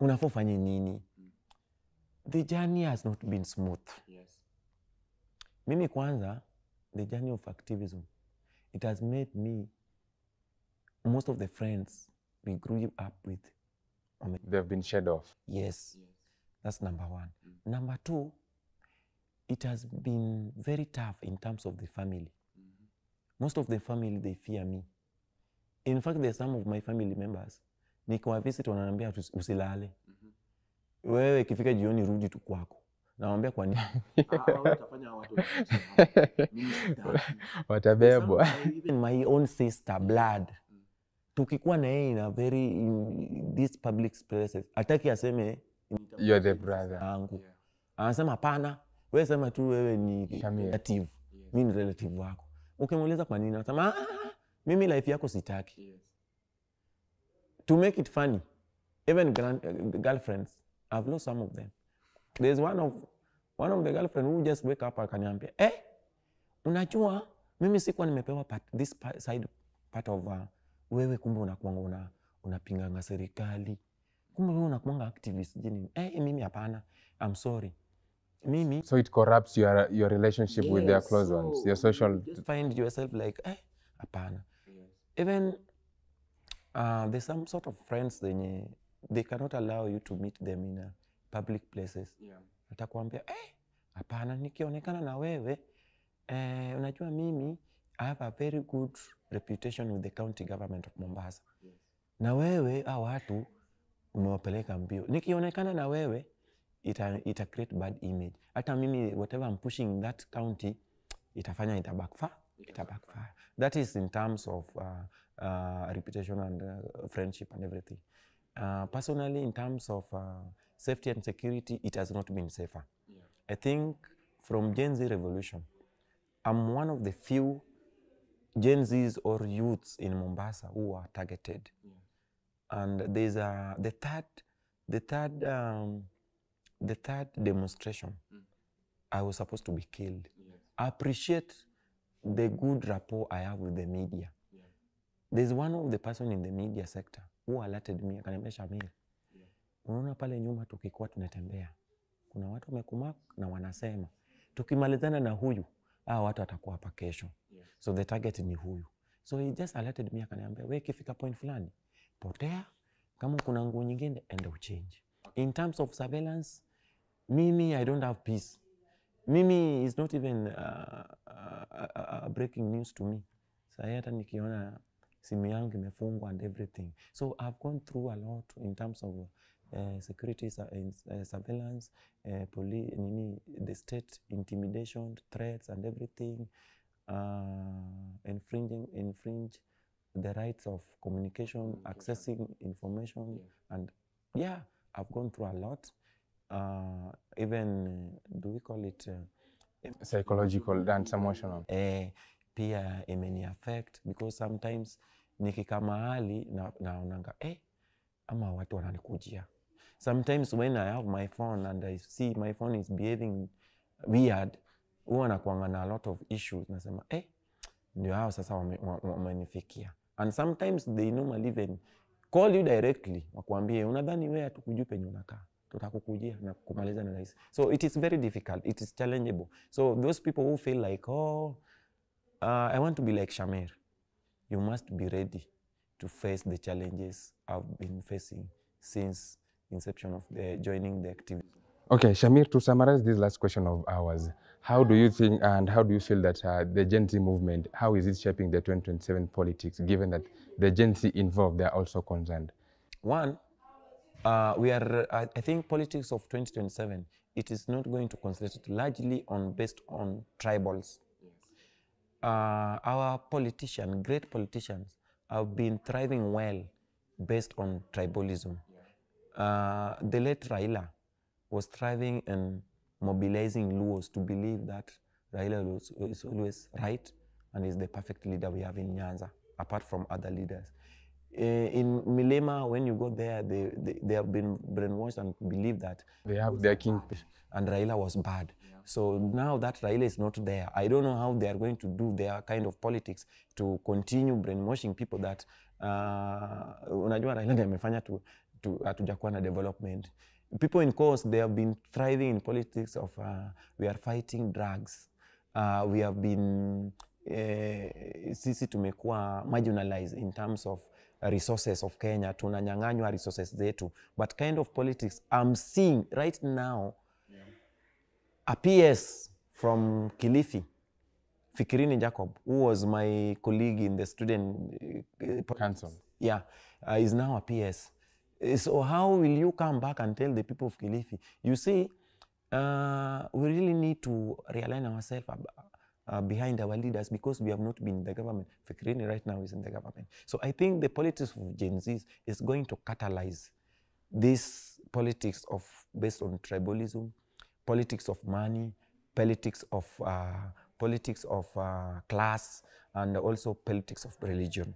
unafaa ufanye nini? The journey has not been smooth. Yes. Mimi kwanza, the journey of activism, it has made me, most of the friends we grew up with, They've been shed off. Yes. That's number one. Number two, it has been very tough in terms of the family. Most of the family, they fear me. In fact, there's some of my family members, nikiwa visit wananiambia usilale. Wewe ikifika jioni rudi tu kwako. Naambia kwa nini? Utafanya watu watabebwa. Even my own sister, blood. Tukikuwa na yeye in these public places, ataki aseme you're the brother. Angu. Anasema hapana, wewe sema tu wewe ni relative. Mimi ni relative wako. Ukimuuliza kwa nini, anasema mimi life yako sitaki. To make it funny, even girlfriends, I've lost some of them. There's one of the girlfriend who just wake up akaniambia, unajua mimi sikuwa nimepewa this side part of wewe kumbe unakuanga unapinganga serikali. Kumbe wewe unakuanga activist jini. Mimi hapana. I'm sorry. Mimi. So it corrupts your relationship with their close ones, your social. You just find yourself like, hapana. Even there's some sort of friends they cannot allow you to meet them in public places. Atakwambia, hapana, nikionekana na wewe, unajua mimi I have a very good reputation with the county government of Mombasa. Na wewe hao watu umewapeleka mbio. Nikionekana na wewe, ita create bad image. Hata mimi whatever I'm pushing in that county, itafanya ita backfire. That is in terms of reputation and friendship and everything. Personally, in terms of safety and security, it has not been safer. I think from Gen Z revolution, I'm one of the few Gen Zs or youths in Mombasa who are targeted. And there's the third demonstration. I was supposed to be killed. I appreciate the good rapport I have with the media. There's one of the person in the media sector who alerted me, akaniambia Shamir, unaona pale nyuma tukikuwa tunatembea, kuna watu wamekumark na wanasema tukimalizana na huyu watu watakuwa hapa kesho. So the target ni huyu. So he just alerted me, akaniambia wewe kifika point fulani potea, kama kuna nguo nyingine enda uchange. In terms of surveillance, mimi I don't have peace. Mimi is not even breaking news to me. Sasa hata nikiona simu yangu imefungwa and everything. So I've gone through a lot in terms of security, surveillance, police, the state intimidation, threats and everything, infringe the rights of communication, accessing information, and I've gone through a lot. Even do we call it psychological and emotional? Pia imeni affect because sometimes nikika mahali naonanga ama watu wananikujia. Sometimes when I have my phone and I see my phone is behaving weird, huwa nakuanga na a lot of issues, nasema ndio hao sasa wamenifikia. And sometimes they normally even call you directly, wakuambie unadhani wewe hatukujui penye unakaa, tutakukujia na kumaliza na rais. So it is very difficult, it is challengeable. So those people who feel like I want to be like Shamir, you must be ready to face the challenges I've been facing since inception of joining the activity. Okay, Shamir, to summarize this last question of ours, how do you think and how do you feel that the Gen Z movement, how is it shaping the 2027 politics, given that the Gen Z involved, they are also concerned? One, I think politics of 2027, it is not going to concentrate largely based on tribals. Our great politicians, have been thriving well based on tribalism. The late Raila was thriving in mobilizing Luos to believe that Raila is always right and is the perfect leader we have in Nyanza, apart from other leaders. In Milema, when you go there, they have been brainwashed and believe that they have their king. And Raila was bad. Yeah. So now that Raila is not there, I don't know how they are going to do their kind of politics to continue brainwashing people that unajua Raila ndiye amefanya hatujakuwa na development. People in course, they have been thriving in politics of we are fighting drugs. We have been sisi tumekuwa marginalized in terms of resources of Kenya, tunanyang'anywa resources zetu. But kind of politics I'm seeing right now appears from Kilifi, Fikirini Jacob, who was my colleague in the student council. Yeah, is now a PS. So how will you come back and tell the people of Kilifi? You see, we really need to realign ourselves behind our leaders because we have not been in the government. Fikirini right now is in the government. So I think the politics of Gen Z is going to catalyze this politics of based on tribalism, politics of money, politics of class, and also politics of religion.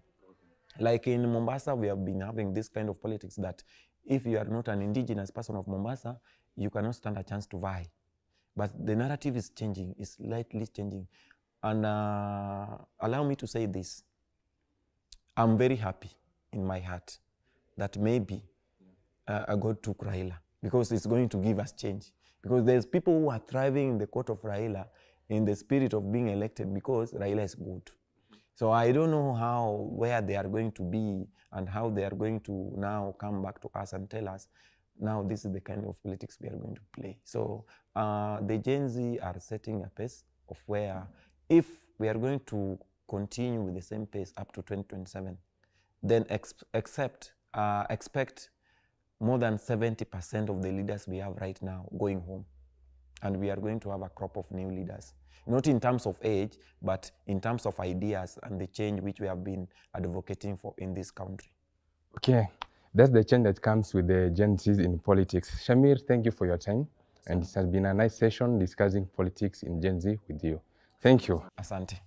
Like in Mombasa, we have been having this kind of politics that if you are not an indigenous person of Mombasa, you cannot stand a chance to vie. But the narrative is changing, it's slightly changing. And allow me to say this. I'm very happy in my heart that maybe God took Raila because it's going to give us change. Because there's people who are thriving in the court of Raila in the spirit of being elected because Raila is good. So I don't know where they are going to be and how they are going to now come back to us and tell us, now this is the kind of politics we are going to play. So the Gen Z are setting a pace of where if we are going to continue with the same pace up to 2027, then expect more than 70% of the leaders we have right now going home. And we are going to have a crop of new leaders. Not in terms of age, but in terms of ideas and the change which we have been advocating for in this country. Okay, that's the change that comes with the Gen Zs in politics. Shamir, thank you for your time. And it has been a nice session discussing politics in Gen Z with you. Thank you. Asante.